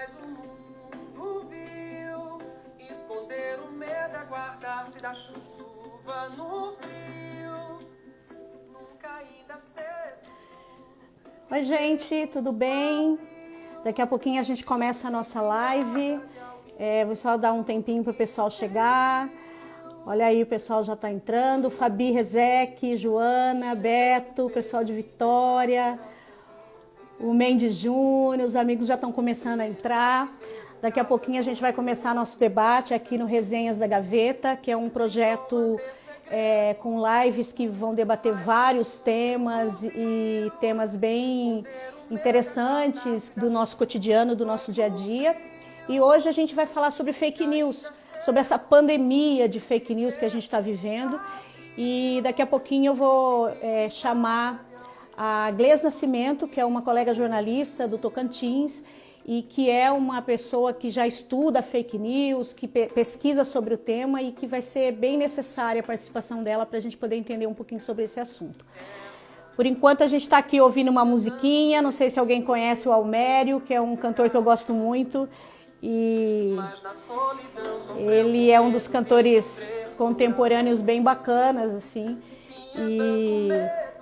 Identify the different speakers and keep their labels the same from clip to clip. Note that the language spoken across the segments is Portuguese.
Speaker 1: Mas o mundo viu esconder o medo é guardar-se da chuva no frio. Nunca ainda cedo.
Speaker 2: Oi, gente, tudo bem? Daqui a pouquinho a gente começa a nossa live. Vou só dar um tempinho para o pessoal chegar. Olha aí, o pessoal já está entrando. Fabi, Rezec, Joana, Beto, o pessoal de Vitória, o Mendes Júnior, os amigos já estão começando a entrar. Daqui a pouquinho a gente vai começar nosso debate aqui no Resenhas da Gaveta, que é um projeto com lives que vão debater vários temas e temas bem interessantes do nosso cotidiano, do nosso dia a dia. E hoje a gente vai falar sobre fake news, sobre essa pandemia de fake news que a gente está vivendo. E daqui a pouquinho eu vou chamar a Gleis Nascimento, que é uma colega jornalista do Tocantins e que é uma pessoa que já estuda fake news, que pesquisa sobre o tema e que vai ser bem necessária a participação dela para a gente poder entender um pouquinho sobre esse assunto. Por enquanto a gente está aqui ouvindo uma musiquinha, não sei se alguém conhece o Almério, que é um cantor que eu gosto muito. E ele é um dos cantores contemporâneos bem bacanas, assim, e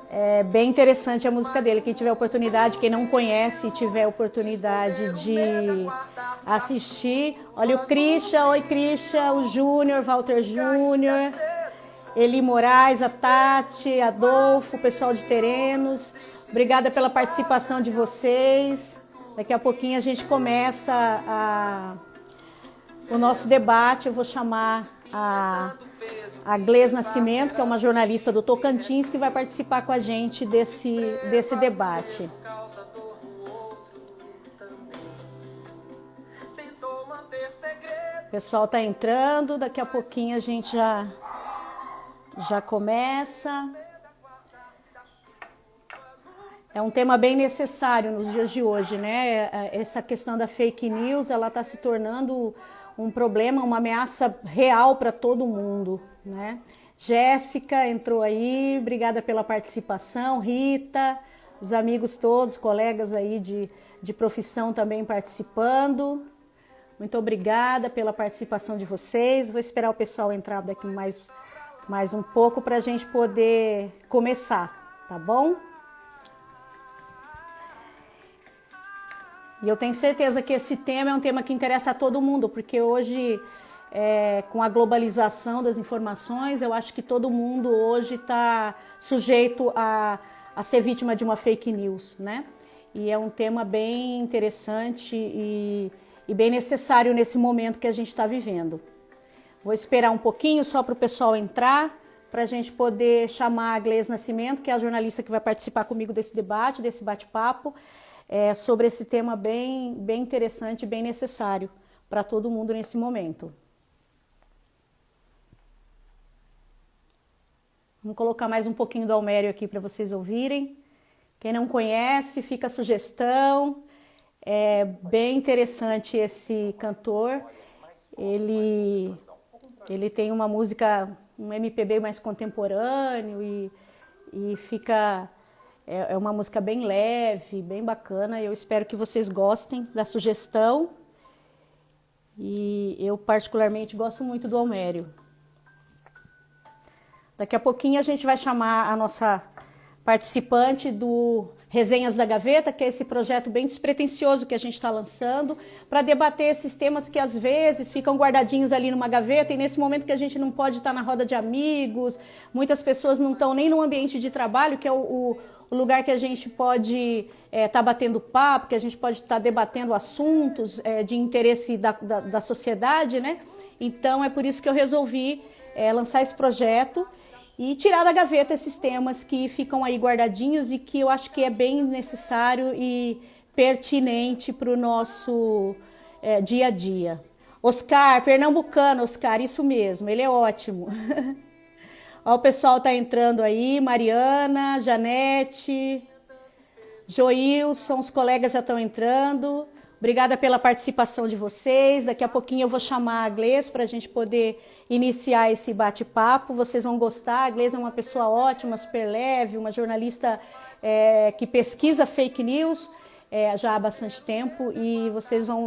Speaker 2: é bem interessante a música dele. Quem tiver oportunidade, quem não conhece, tiver oportunidade de assistir. Olha o Christian, oi Christian, o Júnior, Walter Júnior, Eli Moraes, a Tati, Adolfo, o pessoal de Terenos. Obrigada pela participação de vocês. Daqui a pouquinho a gente começa o nosso debate. Eu vou chamar a Gleis Nascimento, que é uma jornalista do Tocantins, que vai participar com a gente desse debate. O pessoal está entrando, daqui a pouquinho a gente já começa. É um tema bem necessário nos dias de hoje, né? Essa questão da fake news, ela está se tornando um problema, uma ameaça real para todo mundo, né? Jéssica entrou aí, obrigada pela participação. Rita, os amigos todos, colegas aí de profissão também participando. Muito obrigada pela participação de vocês. Vou esperar o pessoal entrar daqui mais um pouco para a gente poder começar, tá bom? E eu tenho certeza que esse tema é um tema que interessa a todo mundo, porque hoje, com a globalização das informações, eu acho que todo mundo hoje está sujeito a ser vítima de uma fake news, né? E é um tema bem interessante e bem necessário nesse momento que a gente está vivendo. Vou esperar um pouquinho só para o pessoal entrar, para a gente poder chamar a Gleis Nascimento, que é a jornalista que vai participar comigo desse debate, desse bate-papo, sobre esse tema bem interessante e bem necessário para todo mundo nesse momento. Vamos colocar mais um pouquinho do Almério aqui para vocês ouvirem. Quem não conhece, fica a sugestão. É bem interessante esse cantor. Ele tem uma música, um MPB mais contemporâneo e fica... É uma música bem leve, bem bacana. Eu espero que vocês gostem da sugestão. E eu particularmente gosto muito do Almério. Daqui a pouquinho a gente vai chamar a nossa participante do Resenhas da Gaveta, que é esse projeto bem despretensioso que a gente está lançando, para debater esses temas que às vezes ficam guardadinhos ali numa gaveta, e nesse momento que a gente não pode estar na roda de amigos, muitas pessoas não estão nem no ambiente de trabalho, que é o lugar que a gente pode estar batendo papo, que a gente pode estar debatendo assuntos de interesse da sociedade, né? Então é por isso que eu resolvi lançar esse projeto e tirar da gaveta esses temas que ficam aí guardadinhos e que eu acho que é bem necessário e pertinente para o nosso dia a dia. Oscar, pernambucano, Oscar, isso mesmo, ele é ótimo. Ó, o pessoal tá entrando aí, Mariana, Janete, Joilson, os colegas já estão entrando. Obrigada pela participação de vocês. Daqui a pouquinho eu vou chamar a Gleis para a gente poder iniciar esse bate-papo. Vocês vão gostar. A Gleis é uma pessoa ótima, super leve, uma jornalista que pesquisa fake news. já há bastante tempo e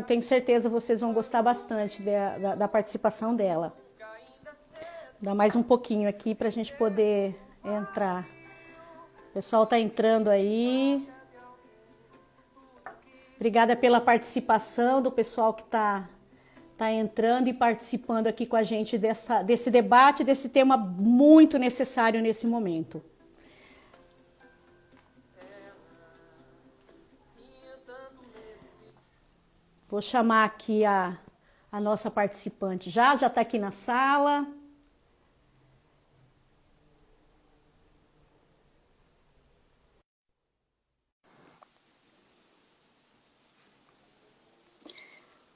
Speaker 2: tenho certeza, vocês vão gostar bastante da participação dela. Dá mais um pouquinho aqui para a gente poder entrar. O pessoal está entrando aí. Obrigada pela participação do pessoal que está entrando e participando aqui com a gente desse debate, desse tema muito necessário nesse momento. Vou chamar aqui a nossa participante já está aqui na sala.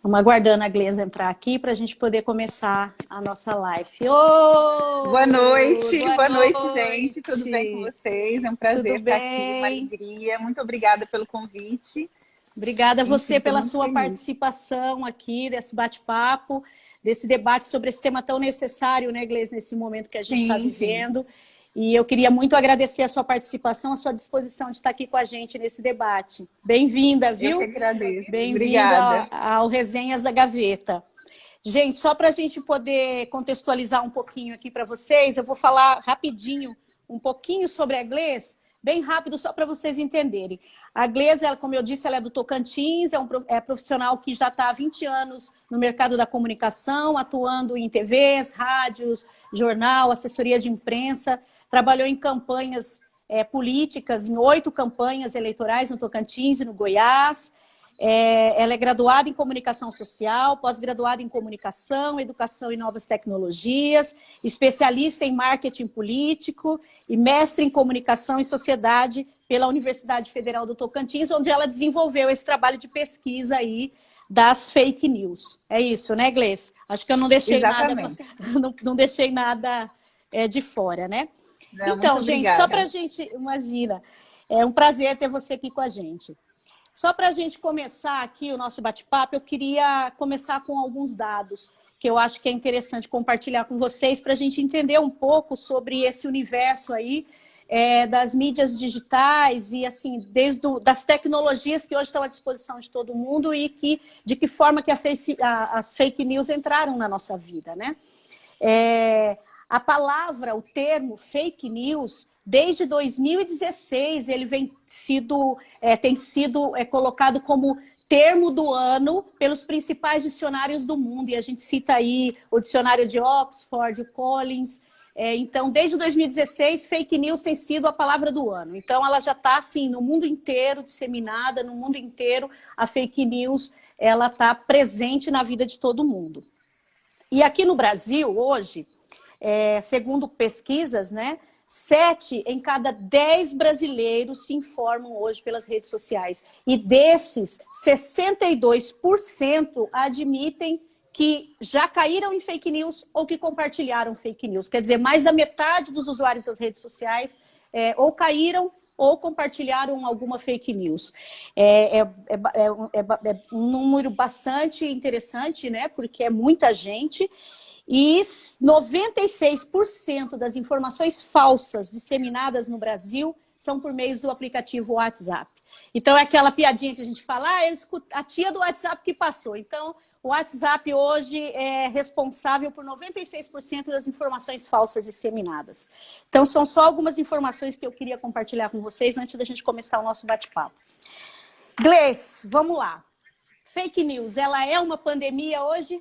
Speaker 2: Vamos aguardando a Gleisa entrar aqui para a gente poder começar a nossa live.
Speaker 3: Boa noite, gente. Tudo bem com vocês? É um prazer estar aqui, uma alegria. Muito obrigada pelo convite.
Speaker 2: Obrigada a você pela sua participação aqui, desse bate-papo, desse debate sobre esse tema tão necessário, né, Gleisa, nesse momento que a gente está vivendo. E eu queria muito agradecer a sua participação, a sua disposição de estar aqui com a gente nesse debate. Bem-vinda, viu?
Speaker 3: Eu que agradeço.
Speaker 2: Bem-vinda ao Resenhas da Gaveta. Gente, só para a gente poder contextualizar um pouquinho aqui para vocês, eu vou falar rapidinho um pouquinho sobre a Gleisa, bem rápido, só para vocês entenderem. A Gleisa, como eu disse, ela é do Tocantins, é profissional que já está há 20 anos no mercado da comunicação, atuando em TVs, rádios, jornal, assessoria de imprensa, trabalhou em campanhas políticas, em 8 campanhas eleitorais no Tocantins e no Goiás. Ela é graduada em comunicação social, pós-graduada em comunicação, educação e novas tecnologias, especialista em marketing político e mestre em comunicação e sociedade pela Universidade Federal do Tocantins, onde ela desenvolveu esse trabalho de pesquisa aí das fake news. É isso, né, Gleice? Acho que eu não deixei nada, não deixei nada de fora, né?
Speaker 3: Não,
Speaker 2: então, gente, só para a gente, imagina, é um prazer ter você aqui com a gente. Só para a gente começar aqui o nosso bate-papo, eu queria começar com alguns dados que eu acho que é interessante compartilhar com vocês para a gente entender um pouco sobre esse universo aí das mídias digitais e assim das tecnologias que hoje estão à disposição de todo mundo e de que forma que as fake news entraram na nossa vida, né? A palavra, o termo fake news, desde 2016, ele tem sido colocado como termo do ano pelos principais dicionários do mundo. E a gente cita aí o dicionário de Oxford, o Collins. Então, desde 2016, fake news tem sido a palavra do ano. Então, ela já está assim, no mundo inteiro, disseminada, no mundo inteiro, a fake news ela está presente na vida de todo mundo. E aqui no Brasil, hoje, segundo pesquisas, né, 7 em cada 10 brasileiros se informam hoje pelas redes sociais. E desses, 62% admitem que já caíram em fake news ou que compartilharam fake news. Quer dizer, mais da metade dos usuários das redes sociais ou caíram ou compartilharam alguma fake news. É um número bastante interessante, né? Porque é muita gente. E 96% das informações falsas disseminadas no Brasil são por meio do aplicativo WhatsApp. Então, é aquela piadinha que a gente fala, a tia do WhatsApp que passou. Então, o WhatsApp hoje é responsável por 96% das informações falsas disseminadas. Então, são só algumas informações que eu queria compartilhar com vocês antes da gente começar o nosso bate-papo. Gleice, vamos lá. Fake news, ela é uma pandemia hoje?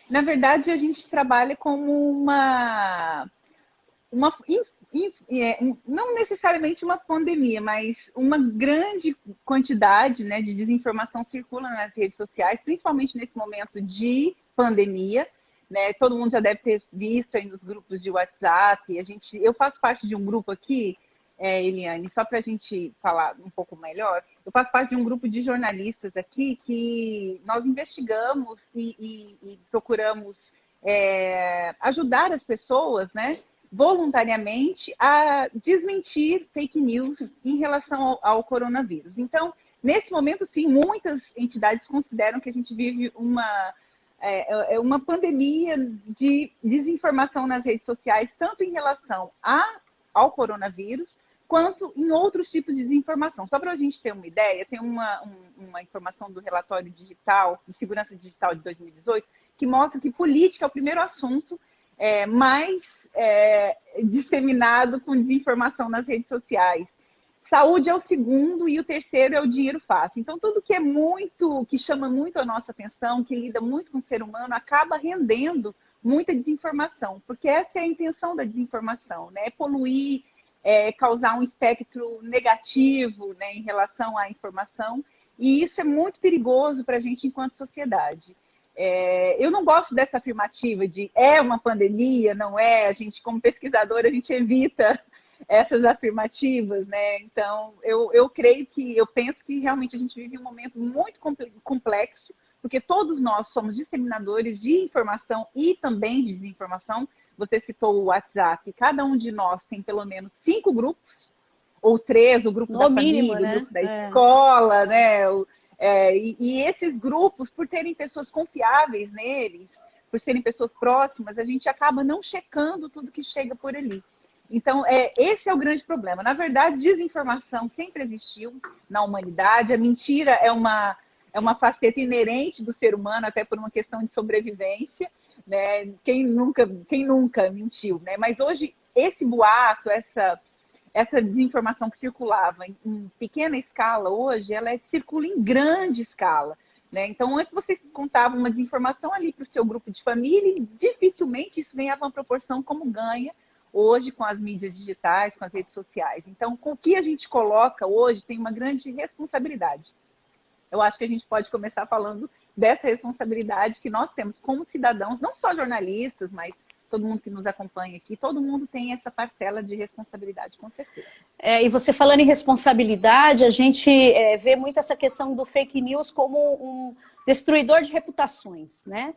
Speaker 3: Na verdade, a gente trabalha como não necessariamente uma pandemia, mas uma grande quantidade, né, de desinformação circula nas redes sociais, principalmente nesse momento de pandemia, né? Todo mundo já deve ter visto aí nos grupos de WhatsApp. Eu faço parte de um grupo aqui, Eliane, só para a gente falar um pouco melhor, eu faço parte de um grupo de jornalistas aqui que nós investigamos e procuramos ajudar as pessoas, né, voluntariamente a desmentir fake news em relação ao coronavírus. Então, nesse momento, sim, muitas entidades consideram que a gente vive uma pandemia de desinformação nas redes sociais, tanto em relação ao coronavírus, quanto em outros tipos de desinformação. Só para a gente ter uma ideia, tem uma informação do relatório digital, de segurança digital de 2018, que mostra que política é o primeiro assunto mais disseminado com desinformação nas redes sociais. Saúde é o segundo e o terceiro é o dinheiro fácil. Então, tudo que chama muito a nossa atenção, que lida muito com o ser humano, acaba rendendo muita desinformação, porque essa é a intenção da desinformação, né? É poluir, causar um espectro negativo, né, em relação à informação, e isso é muito perigoso para a gente enquanto sociedade. Eu não gosto dessa afirmativa de uma pandemia, não é? A gente, como pesquisador, a gente evita essas afirmativas, né? Então, eu penso que realmente a gente vive um momento muito complexo, porque todos nós somos disseminadores de informação e também de desinformação. Você citou o WhatsApp, cada um de nós tem pelo menos 5 grupos, ou 3, o grupo da família,
Speaker 2: né?
Speaker 3: O grupo da escola, né? E esses grupos, por terem pessoas confiáveis neles, por serem pessoas próximas, a gente acaba não checando tudo que chega por ali. Então, esse é o grande problema. Na verdade, desinformação sempre existiu na humanidade. A mentira é uma faceta inerente do ser humano, até por uma questão de sobrevivência, né? Quem nunca mentiu, né? Mas hoje, esse boato, essa desinformação que circulava em pequena escala, hoje, ela circula em grande escala, né? Então, antes você contava uma desinformação ali para o seu grupo de família e dificilmente isso ganhava uma proporção como ganha hoje com as mídias digitais, com as redes sociais. Então, com o que a gente coloca hoje tem uma grande responsabilidade. Eu acho que a gente pode começar falando dessa responsabilidade que nós temos como cidadãos, não só jornalistas, mas todo mundo que nos acompanha aqui, todo mundo tem essa parcela de responsabilidade, com certeza.
Speaker 2: E você falando em responsabilidade, a gente vê muito essa questão do fake news como um destruidor de reputações, né?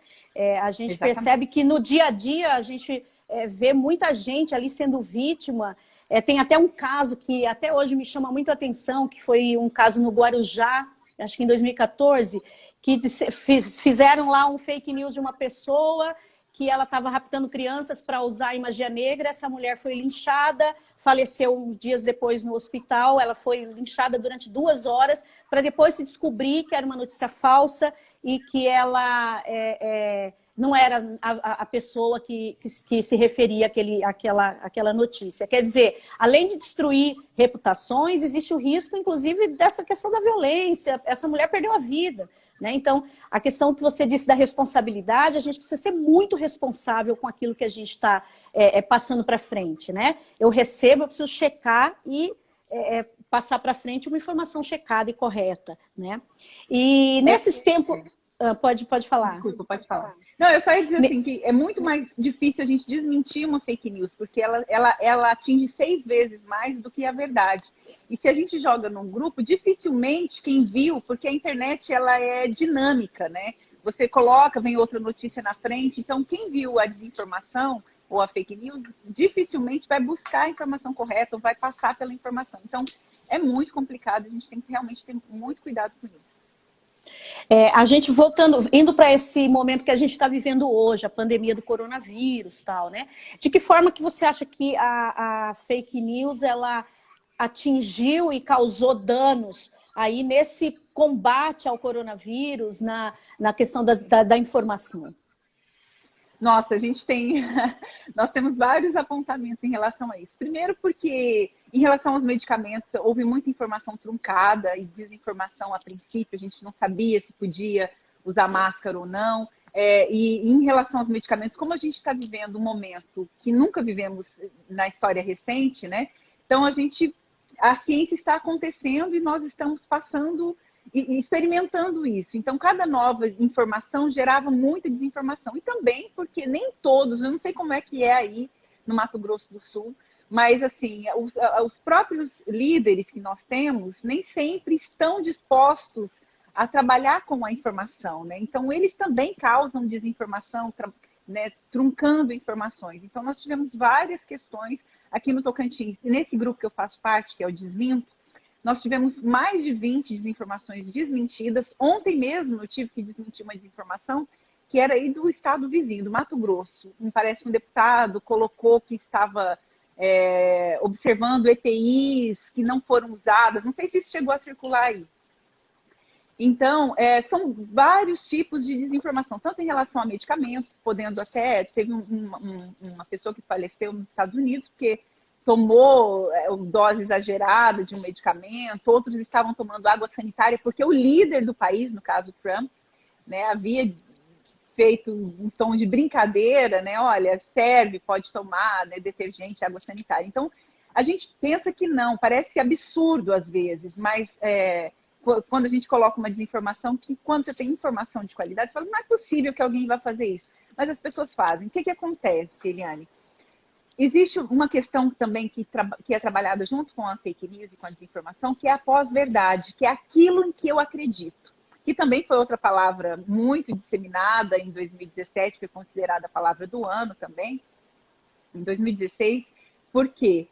Speaker 2: A gente
Speaker 3: Exatamente.
Speaker 2: percebe que no dia a dia a gente vê muita gente ali sendo vítima. Tem até um caso que até hoje me chama muito a atenção, que foi um caso no Guarujá, acho que em 2014, que fizeram lá um fake news de uma pessoa que ela estava raptando crianças para usar em magia negra. Essa mulher foi linchada, faleceu uns dias depois no hospital. Ela foi linchada durante 2 horas para depois se descobrir que era uma notícia falsa e que ela não era a pessoa que se referia àquela notícia. Quer dizer, além de destruir reputações, existe o risco, inclusive, dessa questão da violência. Essa mulher perdeu a vida, né? Então, a questão que você disse da responsabilidade, a gente precisa ser muito responsável com aquilo que a gente está passando para frente, né? Eu preciso checar e passar para frente uma informação checada e correta, né? E nesses tempos... Pode falar.
Speaker 3: Desculpa, pode falar. Não, eu só ia dizer assim, que é muito mais difícil a gente desmentir uma fake news, porque ela atinge 6 vezes mais do que a verdade. E se a gente joga num grupo, dificilmente quem viu, porque a internet ela é dinâmica, né? Você coloca, vem outra notícia na frente, então quem viu a desinformação ou a fake news, dificilmente vai buscar a informação correta ou vai passar pela informação. Então, é muito complicado, a gente tem que realmente ter muito cuidado com isso.
Speaker 2: A gente indo para esse momento que a gente está vivendo hoje, a pandemia do coronavírus, tal, né? De que forma que você acha que a fake news ela atingiu e causou danos aí nesse combate ao coronavírus, na questão da informação?
Speaker 3: Nossa, nós temos vários apontamentos em relação a isso. Primeiro porque, em relação aos medicamentos, houve muita informação truncada e desinformação a princípio, a gente não sabia se podia usar máscara ou não. E em relação aos medicamentos, como a gente está vivendo um momento que nunca vivemos na história recente, né? Então, a ciência está acontecendo e nós estamos passando e experimentando isso. Então, cada nova informação gerava muita desinformação. E também porque nem todos, eu não sei como é que é aí no Mato Grosso do Sul, mas assim, os próprios líderes que nós temos nem sempre estão dispostos a trabalhar com a informação, né? Então, eles também causam desinformação, né, truncando informações. Então, nós tivemos várias questões aqui no Tocantins. E nesse grupo que eu faço parte, que é o Desminto, nós tivemos mais de 20 desinformações desmentidas. Ontem mesmo eu tive que desmentir uma desinformação que era aí do estado vizinho, do Mato Grosso. Parece que um deputado colocou que estava observando EPIs que não foram usadas. Não sei se isso chegou a circular aí. Então, são vários tipos de desinformação, tanto em relação a medicamentos, podendo até... Teve uma pessoa que faleceu nos Estados Unidos porque tomou dose exagerada de um medicamento, outros estavam tomando água sanitária porque o líder do país, no caso Trump, né, havia feito um tom de brincadeira, né? Olha, serve, pode tomar, né, detergente, água sanitária. Então, a gente pensa que não, parece absurdo às vezes, mas quando a gente coloca uma desinformação, que quando você tem informação de qualidade, você fala, não é possível que alguém vá fazer isso. Mas as pessoas fazem. O que acontece, Eliane? Existe uma questão também que é trabalhada junto com a fake news e com a desinformação, que é a pós-verdade, que é aquilo em que eu acredito. Que também foi outra palavra muito disseminada em 2017, foi considerada a palavra do ano também, em 2016, porque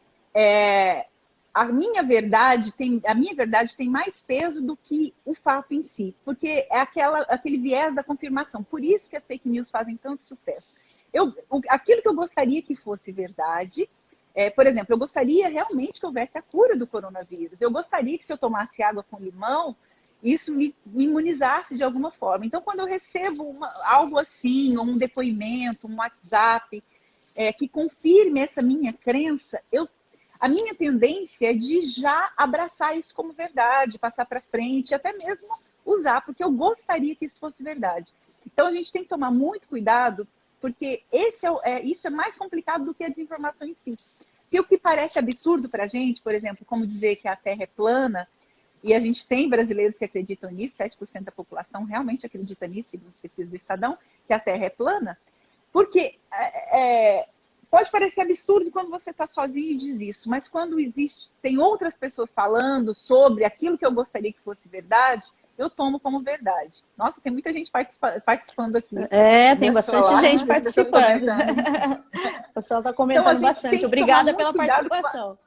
Speaker 3: a minha verdade tem mais peso do que o fato em si, porque é aquele viés da confirmação. Por isso que as fake news fazem tanto sucesso. Aquilo que eu gostaria que fosse verdade, por exemplo, eu gostaria realmente que houvesse a cura do coronavírus. Eu gostaria que se eu tomasse água com limão, isso me imunizasse de alguma forma. Então, quando eu recebo algo assim, ou um depoimento, um WhatsApp, que confirme essa minha crença, a minha tendência é de já abraçar isso como verdade, passar para frente, até mesmo usar, porque eu gostaria que isso fosse verdade. Então, a gente tem que tomar muito cuidado, porque isso é mais complicado do que a desinformação em si. Porque o que parece absurdo para a gente, por exemplo, como dizer que a Terra é plana, e a gente tem brasileiros que acreditam nisso, 7% da população realmente acredita nisso, segundo pesquisa do Estadão, que a Terra é plana, porque pode parecer absurdo quando você está sozinho e diz isso, mas quando tem outras pessoas falando sobre aquilo que eu gostaria que fosse verdade, eu tomo como verdade. Nossa, tem muita gente participando aqui.
Speaker 2: Tem bastante gente participando. O pessoal está comentando então, bastante. Obrigada pela participação.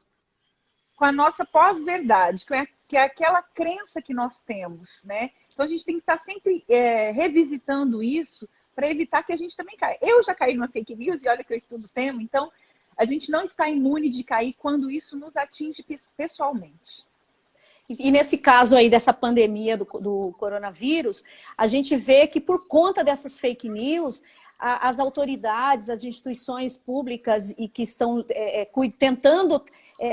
Speaker 3: Com a nossa pós-verdade, que é aquela crença que nós temos, né? Então, a gente tem que estar sempre revisitando isso para evitar que a gente também caia. Eu já caí numa fake news e olha que eu estudo o tema, então a gente não está imune de cair quando isso nos atinge pessoalmente.
Speaker 2: E nesse caso aí dessa pandemia do coronavírus, a gente vê que por conta dessas fake news, as autoridades, as instituições públicas e que estão tentando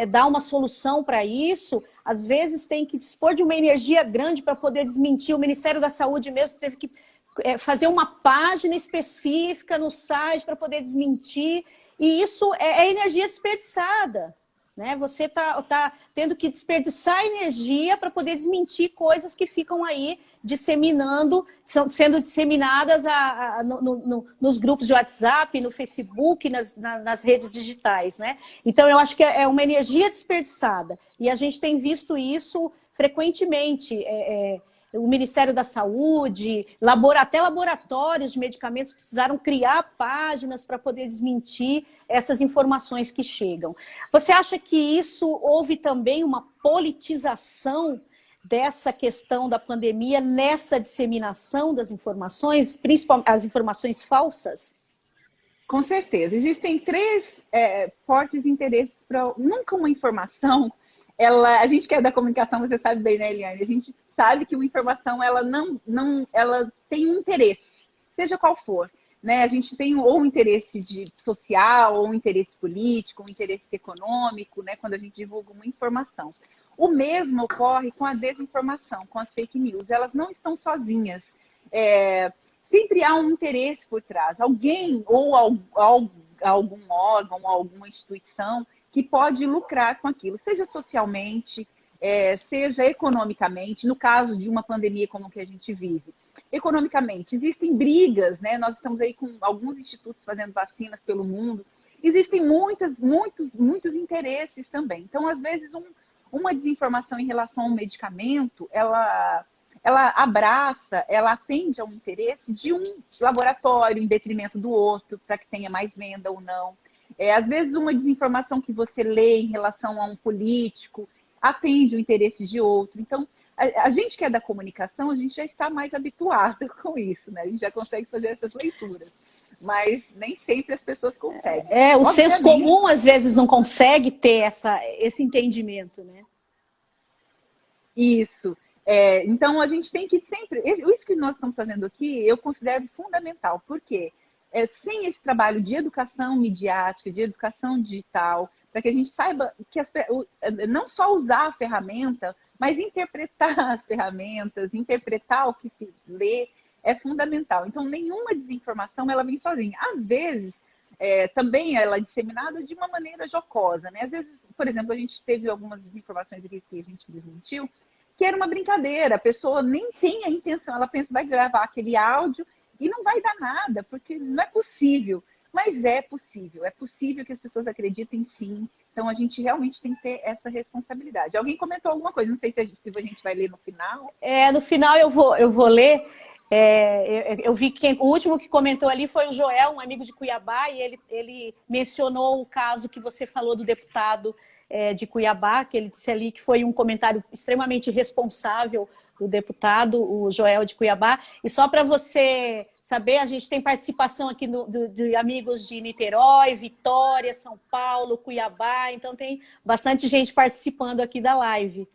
Speaker 2: dar uma solução para isso, às vezes tem que dispor de uma energia grande para poder desmentir. O Ministério da Saúde mesmo teve que fazer uma página específica no site para poder desmentir, e isso é energia desperdiçada. Né? Você está tendo que desperdiçar energia para poder desmentir coisas que ficam aí sendo disseminadas nos grupos de WhatsApp, no Facebook, nas redes digitais. Né? Então, eu acho que é uma energia desperdiçada. E a gente tem visto isso frequentemente. O Ministério da Saúde, até laboratórios de medicamentos precisaram criar páginas para poder desmentir essas informações que chegam. Você acha que houve também uma politização dessa questão da pandemia nessa disseminação das informações, principalmente as informações falsas?
Speaker 3: Com certeza. Existem três fortes interesses para... Nunca uma informação... A gente que é da comunicação, você sabe bem, né, Eliane? A gente sabe que uma informação ela tem um interesse, seja qual for. Né? A gente tem ou um interesse social, ou um interesse político, um interesse econômico, né? Quando a gente divulga uma informação. O mesmo ocorre com a desinformação, com as fake news. Elas não estão sozinhas. Sempre há um interesse por trás. Alguém ou algum órgão, alguma instituição que pode lucrar com aquilo, seja socialmente, seja economicamente, no caso de uma pandemia como que a gente vive. Economicamente, existem brigas, né? Nós estamos aí com alguns institutos fazendo vacinas pelo mundo, existem muitos interesses também. Então, às vezes, uma desinformação em relação ao medicamento, ela abraça, ela atende a um interesse de um laboratório em detrimento do outro, para que tenha mais venda ou não. Às vezes, uma desinformação que você lê em relação a um político atende o interesse de outro. Então, A gente que é da comunicação, a gente já está mais habituado com isso, né? A gente já consegue fazer essas leituras. Mas nem sempre as pessoas conseguem.
Speaker 2: O senso comum, às vezes, não consegue ter esse entendimento, né?
Speaker 3: Isso. Então, a gente tem que sempre... Isso que nós estamos fazendo aqui, eu considero fundamental. Por quê? Sem esse trabalho de educação midiática, de educação digital, para que a gente saiba que não só usar a ferramenta, mas interpretar as ferramentas, interpretar o que se lê, é fundamental. Então, nenhuma desinformação ela vem sozinha. Às vezes, também ela é disseminada de uma maneira jocosa, né? Às vezes, por exemplo, a gente teve algumas desinformações aqui que a gente desmentiu, que era uma brincadeira, a pessoa nem tem a intenção, ela pensa que vai gravar aquele áudio e não vai dar nada, porque não é possível. Mas é possível que as pessoas acreditem sim. Então a gente realmente tem que ter essa responsabilidade. Alguém comentou alguma coisa, não sei se a gente vai ler no final.
Speaker 2: No final eu vou ler. Eu vi que o último que comentou ali foi o Joel, um amigo de Cuiabá, e ele mencionou o caso que você falou do deputado de Cuiabá, que ele disse ali que foi um comentário extremamente irresponsável do deputado, o Joel de Cuiabá. E só para você saber, a gente tem participação aqui de amigos de Niterói, Vitória, São Paulo, Cuiabá, então tem bastante gente participando aqui da live.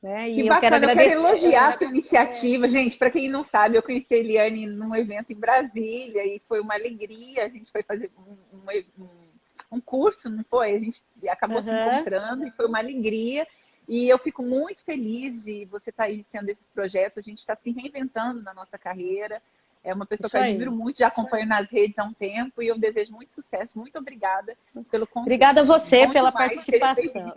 Speaker 2: Né? E
Speaker 3: que bacana, eu quero elogiar a sua iniciativa. Gente, para quem não sabe, eu conheci a Eliane num evento em Brasília e foi uma alegria. A gente foi fazer um curso, não foi? A gente acabou se encontrando e foi uma alegria. E eu fico muito feliz de você estar iniciando esses projetos. A gente está se reinventando na nossa carreira. É uma pessoa que eu admiro muito, já acompanho nas redes há um tempo e eu desejo muito sucesso. Muito obrigada pelo convite.
Speaker 2: Obrigada a você pela participação.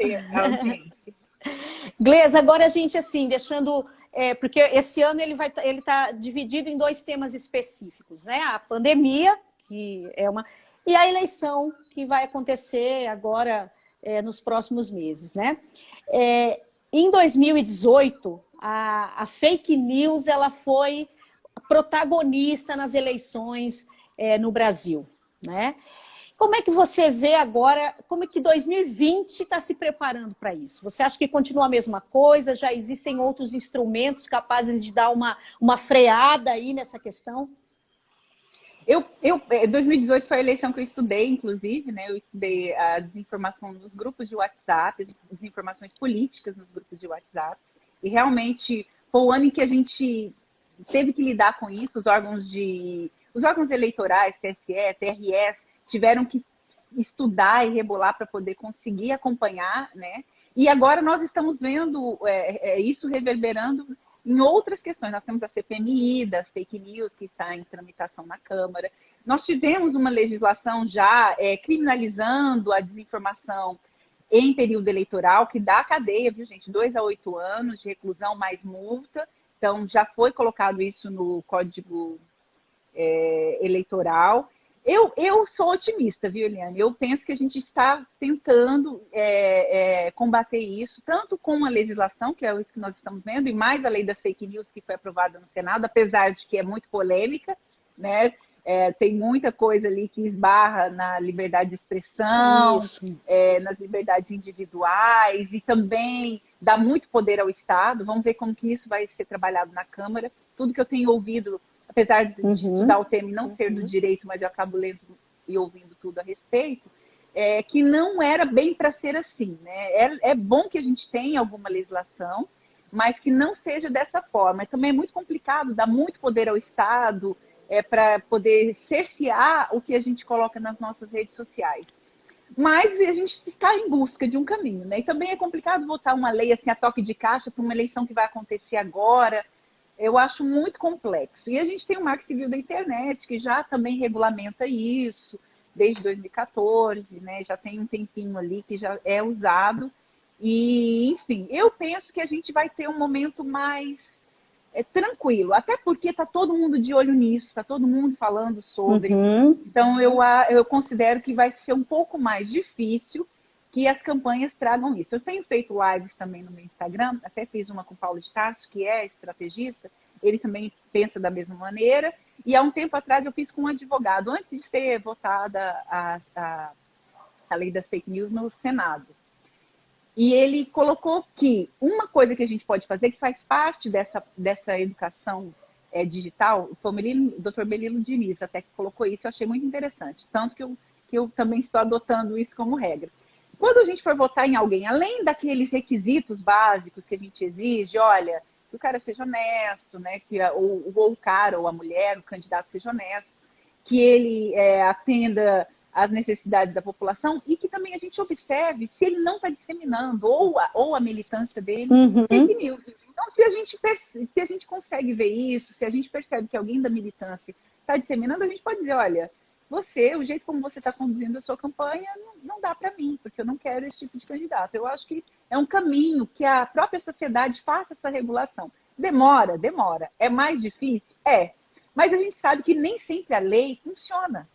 Speaker 2: Gleisa, agora a gente, assim, deixando... porque esse ano ele tá dividido em 2 temas específicos, né? A pandemia, que é uma... E a eleição, que vai acontecer agora nos próximos meses, né? Em 2018, a fake news ela foi protagonista nas eleições no Brasil, né? Como é que você vê agora, como é que 2020 está se preparando para isso? Você acha que continua a mesma coisa? Já existem outros instrumentos capazes de dar uma freada aí nessa questão?
Speaker 3: 2018 foi a eleição que eu estudei, inclusive, né? Eu estudei a desinformação nos grupos de WhatsApp, desinformações políticas nos grupos de WhatsApp. E realmente foi o ano em que a gente teve que lidar com isso. Os órgãos eleitorais, TSE, TRS, tiveram que estudar e rebolar para poder conseguir acompanhar, né? E agora nós estamos vendo isso reverberando em outras questões. Nós temos a CPMI, das fake news, que está em tramitação na Câmara. Nós tivemos uma legislação já criminalizando a desinformação em período eleitoral, que dá cadeia, viu, gente? 2 a 8 anos de reclusão mais multa. Então, já foi colocado isso no Código Eleitoral. Eu sou otimista, viu, Eliane? Eu penso que a gente está tentando combater isso, tanto com a legislação, que é isso que nós estamos vendo, e mais a lei das fake news, que foi aprovada no Senado, apesar de que é muito polêmica, né? Tem muita coisa ali que esbarra na liberdade de expressão, nas liberdades individuais, e também dá muito poder ao Estado. Vamos ver como que isso vai ser trabalhado na Câmara. Tudo que eu tenho ouvido, apesar de estudar o tema e não ser do direito, mas eu acabo lendo e ouvindo tudo a respeito, que não era bem para ser assim, né? É bom que a gente tenha alguma legislação, mas que não seja dessa forma. Também é muito complicado, dá muito poder ao Estado para poder cercear o que a gente coloca nas nossas redes sociais. Mas a gente está em busca de um caminho, né? E também é complicado votar uma lei assim a toque de caixa para uma eleição que vai acontecer agora. Eu acho muito complexo. E a gente tem o Marco Civil da Internet, que já também regulamenta isso, desde 2014, né? Já tem um tempinho ali que já é usado. E, enfim, eu penso que a gente vai ter um momento mais tranquilo, até porque está todo mundo de olho nisso, está todo mundo falando sobre. Então, eu considero que vai ser um pouco mais difícil que as campanhas tragam isso. Eu tenho feito lives também no meu Instagram, até fiz uma com o Paulo de Tarso, que é estrategista, ele também pensa da mesma maneira, e há um tempo atrás eu fiz com um advogado, antes de ser votada a lei das fake news no Senado. E ele colocou que uma coisa que a gente pode fazer, que faz parte dessa educação digital, foi o Dr. Melilo Diniz até que colocou isso, eu achei muito interessante. Tanto que eu também estou adotando isso como regra. Quando a gente for votar em alguém, além daqueles requisitos básicos que a gente exige, olha, que o cara seja honesto, né? Ou o cara ou a mulher, o candidato seja honesto, que ele atenda às necessidades da população e que também a gente observe se ele não está disseminando ou a militância dele fake news. Então, se a gente consegue ver isso, se a gente percebe que alguém da militância está disseminando, a gente pode dizer, olha, o jeito como você está conduzindo a sua campanha, não dá para mim, porque eu não quero esse tipo de candidato. Eu acho que é um caminho que a própria sociedade faça essa regulação. Demora. É mais difícil? É. Mas a gente sabe que nem sempre a lei funciona.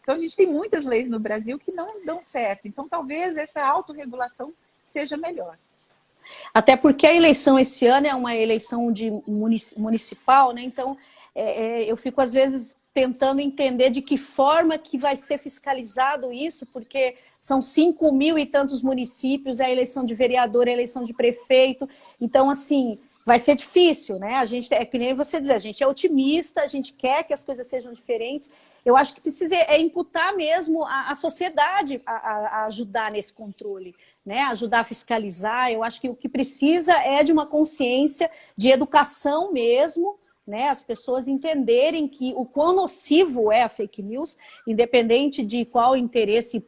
Speaker 3: Então, a gente tem muitas leis no Brasil que não dão certo. Então, talvez essa autorregulação seja melhor.
Speaker 2: Até porque a eleição esse ano é uma eleição municipal, né? Então, eu fico, às vezes, tentando entender de que forma que vai ser fiscalizado isso, porque são 5 mil e tantos municípios, é a eleição de vereador, é a eleição de prefeito. Então, assim, vai ser difícil, né? A gente, que nem você diz, a gente é otimista, a gente quer que as coisas sejam diferentes. Eu acho que precisa imputar mesmo a sociedade a ajudar nesse controle, né? Ajudar a fiscalizar. Eu acho que o que precisa é de uma consciência de educação mesmo, né? As pessoas entenderem que o quão nocivo é a fake news, independente de qual interesse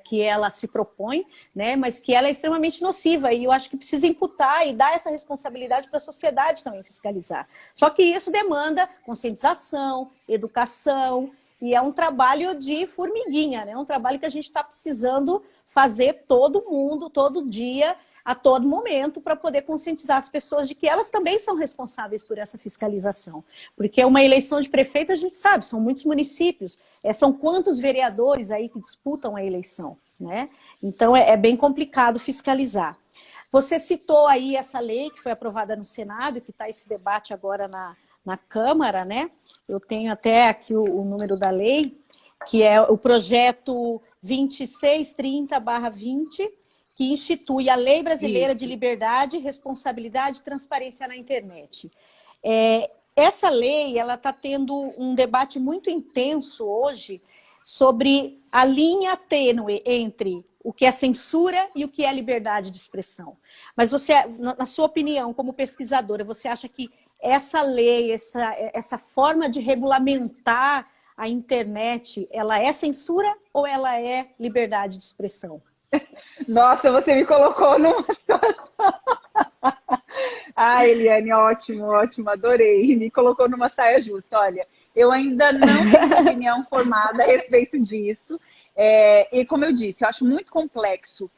Speaker 2: que ela se propõe, né? Mas que ela é extremamente nociva, e eu acho que precisa imputar e dar essa responsabilidade para a sociedade também fiscalizar. Só que isso demanda conscientização, educação, e é um trabalho de formiguinha, né? Um trabalho que a gente está precisando fazer todo mundo, todo dia, a todo momento, para poder conscientizar as pessoas de que elas também são responsáveis por essa fiscalização. Porque uma eleição de prefeito, a gente sabe, são muitos municípios, são quantos vereadores aí que disputam a eleição, né? Então, é bem complicado fiscalizar. Você citou aí essa lei que foi aprovada no Senado, que está esse debate agora na Câmara, né? Eu tenho até aqui o número da lei, que é o projeto 2630/20, que institui a Lei Brasileira de Liberdade, Responsabilidade e Transparência na Internet. Essa lei, ela está tendo um debate muito intenso hoje sobre a linha tênue entre o que é censura e o que é liberdade de expressão. Mas você, na sua opinião, como pesquisadora, você acha que essa lei, essa forma de regulamentar a internet, ela é censura ou ela é liberdade de expressão?
Speaker 3: Nossa, você me colocou numa situação. Ah, Eliane, ótimo, adorei. Me colocou numa saia justa. Olha, eu ainda não tenho opinião formada a respeito disso. E como eu disse, eu acho muito complexo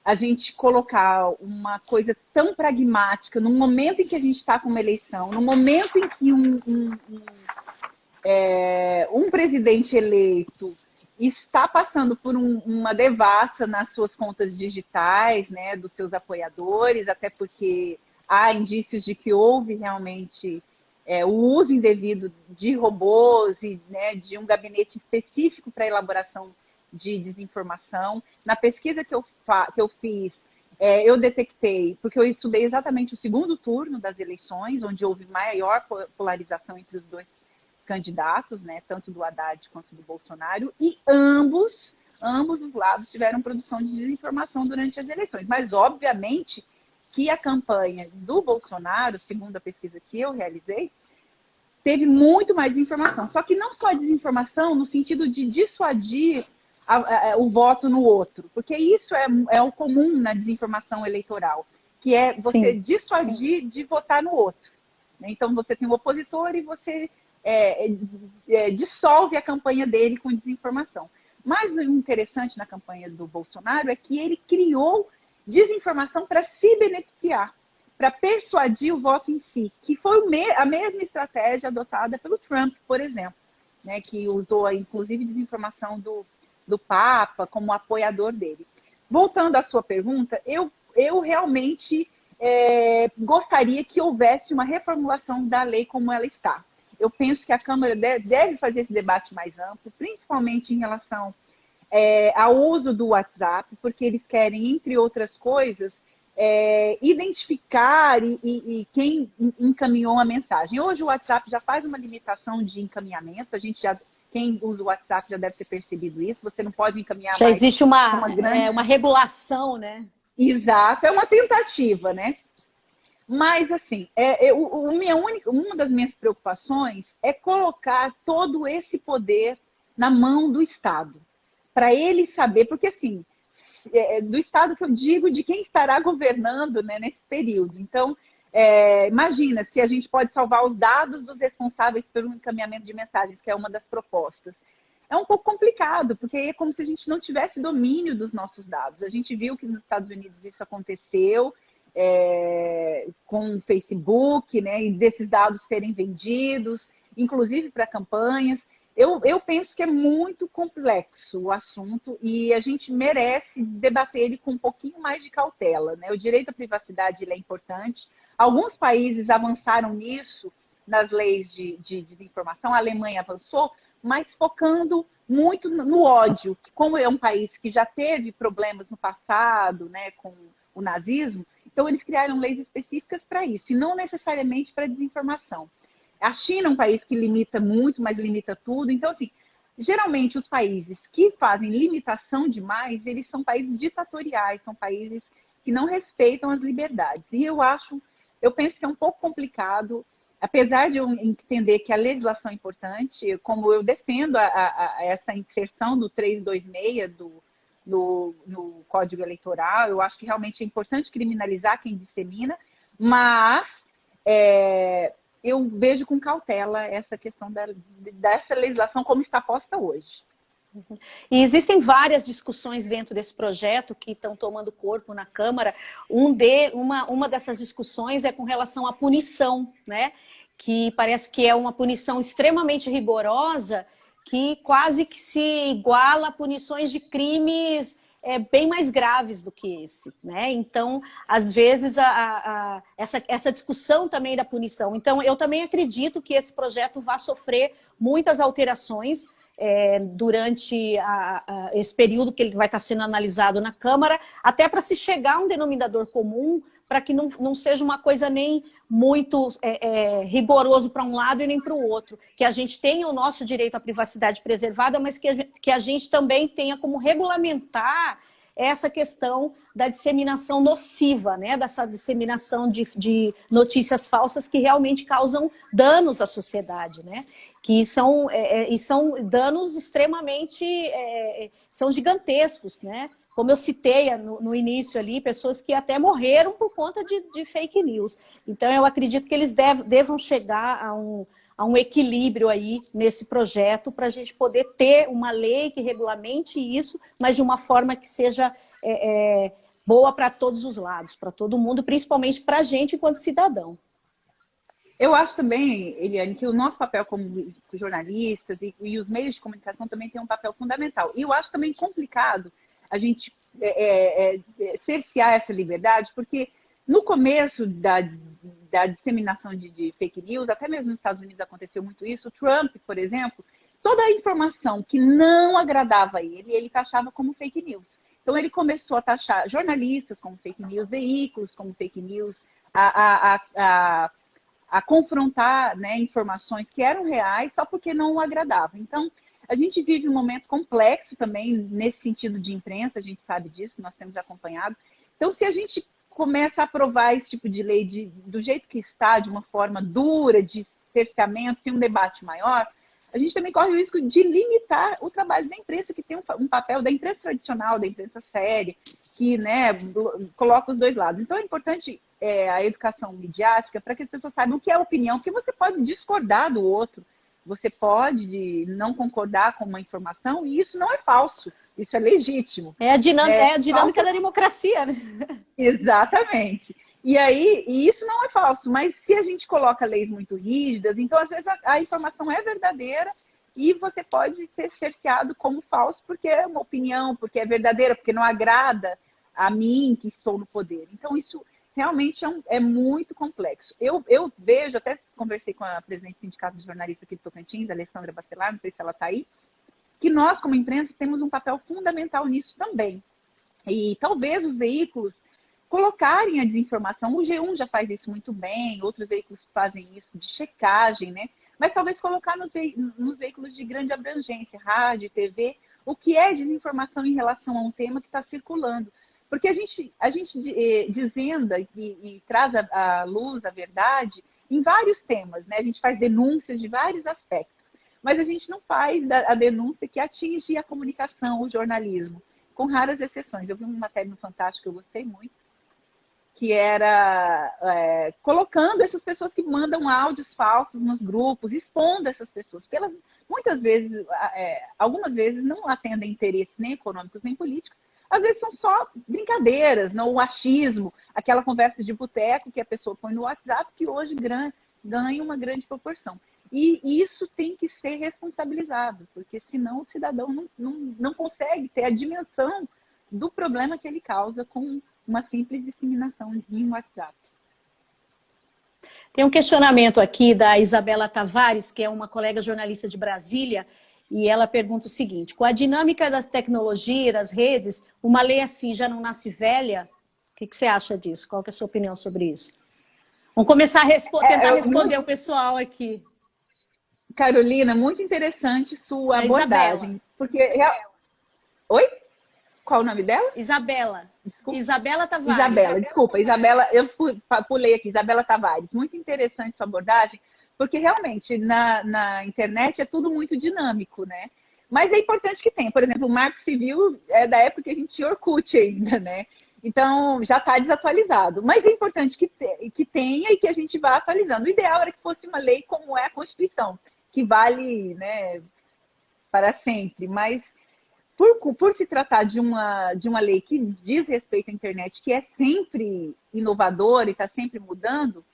Speaker 3: a gente colocar uma coisa tão pragmática no momento em que a gente está com uma eleição, no momento em que um presidente eleito está passando por uma devassa nas suas contas digitais, né, dos seus apoiadores, até porque há indícios de que houve realmente o uso indevido de robôs e, né, de um gabinete específico para elaboração de desinformação. Na pesquisa que eu fiz, eu detectei, porque eu estudei exatamente o segundo turno das eleições, onde houve maior polarização entre os dois candidatos, né, tanto do Haddad quanto do Bolsonaro, e ambos os lados tiveram produção de desinformação durante as eleições. Mas, obviamente, que a campanha do Bolsonaro, segundo a pesquisa que eu realizei, teve muito mais desinformação. Só que não só a desinformação no sentido de dissuadir o voto no outro, porque isso é o comum na desinformação eleitoral, que é você dissuadir de votar no outro. Então, você tem um opositor e você dissolve a campanha dele com desinformação. Mas o interessante na campanha do Bolsonaro é que ele criou desinformação para se beneficiar, para persuadir o voto em si, que foi a mesma estratégia adotada pelo Trump, por exemplo, né, que usou, inclusive, desinformação do Papa como apoiador dele. Voltando à sua pergunta, eu realmente gostaria que houvesse uma reformulação da lei como ela está. Eu penso que a Câmara deve fazer esse debate mais amplo, principalmente em relação ao uso do WhatsApp, porque eles querem, entre outras coisas, identificar e quem encaminhou a mensagem. Hoje o WhatsApp já faz uma limitação de encaminhamento, quem usa o WhatsApp já deve ter percebido isso, você não pode encaminhar
Speaker 2: Já
Speaker 3: mais
Speaker 2: existe
Speaker 3: grande...
Speaker 2: uma regulação, né?
Speaker 3: Exato, é uma tentativa, né? Mas, assim, uma das minhas preocupações é colocar todo esse poder na mão do Estado, para ele saber, porque, assim, do Estado que eu digo, de quem estará governando, né, nesse período. Então, imagina se a gente pode salvar os dados dos responsáveis pelo encaminhamento de mensagens, que é uma das propostas. É um pouco complicado, porque é como se a gente não tivesse domínio dos nossos dados. A gente viu que nos Estados Unidos isso aconteceu, com o Facebook, né, e desses dados serem vendidos, inclusive para campanhas. Eu penso que é muito complexo o assunto e a gente merece debater ele com um pouquinho mais de cautela, né? O direito à privacidade ele é importante. Alguns países avançaram nisso nas leis de desinformação, a Alemanha avançou, mas focando muito no ódio. Como é um país que já teve problemas no passado, né, com o nazismo, então eles criaram leis específicas para isso, e não necessariamente para desinformação. A China é um país que limita muito, mas limita tudo. Então, assim, geralmente os países que fazem limitação demais, eles são países ditatoriais, são países que não respeitam as liberdades. E eu penso que é um pouco complicado, apesar de eu entender que a legislação é importante, como eu defendo essa inserção do 326 no Código Eleitoral, eu acho que realmente é importante criminalizar quem dissemina, mas eu vejo com cautela essa questão dessa legislação como está posta hoje.
Speaker 2: E existem várias discussões dentro desse projeto que estão tomando corpo na Câmara. Uma dessas discussões é com relação à punição, né? Que parece que é uma punição extremamente rigorosa, que quase que se iguala a punições de crimes bem mais graves do que esse, né? Então, às vezes, essa discussão também da punição. Então, eu também acredito que esse projeto vai sofrer muitas alterações durante esse período que ele vai estar sendo analisado na Câmara, até para se chegar a um denominador comum, para que não seja uma coisa nem muito rigoroso para um lado e nem para o outro. Que a gente tenha o nosso direito à privacidade preservada, mas que a gente também tenha como regulamentar essa questão da disseminação nociva, né? Dessa disseminação de notícias falsas que realmente causam danos à sociedade, né? Que são danos extremamente... são gigantescos, né? Como eu citei no início ali, pessoas que até morreram por conta de fake news. Então, eu acredito que eles devam chegar a um equilíbrio aí nesse projeto para a gente poder ter uma lei que regulamente isso, mas de uma forma que seja boa para todos os lados, para todo mundo, principalmente para a gente enquanto cidadão.
Speaker 3: Eu acho também, Eliane, que o nosso papel como jornalistas e os meios de comunicação também tem um papel fundamental. E eu acho também complicado a gente cercear essa liberdade, porque no começo da disseminação de fake news, até mesmo nos Estados Unidos aconteceu muito isso, o Trump, por exemplo, toda a informação que não agradava a ele taxava como fake news. Então ele começou a taxar jornalistas como fake news, veículos como fake news, a confrontar, né, informações que eram reais só porque não o agradavam. Então, a gente vive um momento complexo também nesse sentido de imprensa, a gente sabe disso, nós temos acompanhado. Então, se a gente começa a aprovar esse tipo de lei do jeito que está, de uma forma dura, de cerceamento, sem um debate maior, a gente também corre o risco de limitar o trabalho da imprensa, que tem um papel da imprensa tradicional, da imprensa séria, que, né, coloca os dois lados. Então, é importante a educação midiática para que as pessoas saibam o que é opinião, porque você pode discordar do outro, você pode não concordar com uma informação, e isso não é falso, isso é legítimo.
Speaker 2: É a dinâmica da democracia, né?
Speaker 3: Exatamente. E isso não é falso, mas se a gente coloca leis muito rígidas, então às vezes a informação é verdadeira e você pode ser cerceado como falso porque é uma opinião, porque é verdadeira, porque não agrada a mim que estou no poder. Então isso realmente é muito complexo. Eu vejo, até conversei com a presidente do Sindicato de Jornalistas aqui de Tocantins, a Alessandra Bacelar, não sei se ela está aí, que nós, como imprensa, temos um papel fundamental nisso também. E talvez os veículos colocarem a desinformação, o G1 já faz isso muito bem, outros veículos fazem isso de checagem, né? Mas talvez colocar nos veículos de grande abrangência, rádio, TV, o que é desinformação em relação a um tema que está circulando. Porque a gente desvenda e traz à luz a verdade em vários temas, né? A gente faz denúncias de vários aspectos, mas a gente não faz a denúncia que atinge a comunicação, o jornalismo, com raras exceções. Eu vi uma matéria no Fantástico que eu gostei muito, que era colocando essas pessoas que mandam áudios falsos nos grupos, expondo essas pessoas, porque elas muitas vezes, algumas vezes não atendem interesses nem econômicos nem políticos, às vezes são só brincadeiras, não, o achismo, aquela conversa de boteco que a pessoa põe no WhatsApp, que hoje ganha uma grande proporção. E isso tem que ser responsabilizado, porque senão o cidadão não consegue ter a dimensão do problema que ele causa com uma simples disseminação em WhatsApp.
Speaker 2: Tem um questionamento aqui da Isabela Tavares, que é uma colega jornalista de Brasília, e ela pergunta o seguinte: com a dinâmica das tecnologias, das redes, uma lei assim já não nasce velha? O que você acha disso? Qual que é a sua opinião sobre isso? Vamos começar a tentar responder o pessoal aqui.
Speaker 3: Carolina, muito interessante sua abordagem.
Speaker 2: Isabela.
Speaker 3: Porque... Oi? Qual o nome dela?
Speaker 2: Isabela. Desculpa. Isabela Tavares.
Speaker 3: Isabela, desculpa. Isabela, eu pulei aqui. Isabela Tavares. Muito interessante sua abordagem, porque realmente na internet é tudo muito dinâmico, né? Mas é importante que tenha. Por exemplo, o Marco Civil é da época que a gente tinha Orkut ainda, né? Então, já está desatualizado. Mas é importante que tenha e que a gente vá atualizando. O ideal era que fosse uma lei como é a Constituição, que vale, né, para sempre. Mas, por se tratar de uma lei que diz respeito à internet, que é sempre inovadora e está sempre mudando,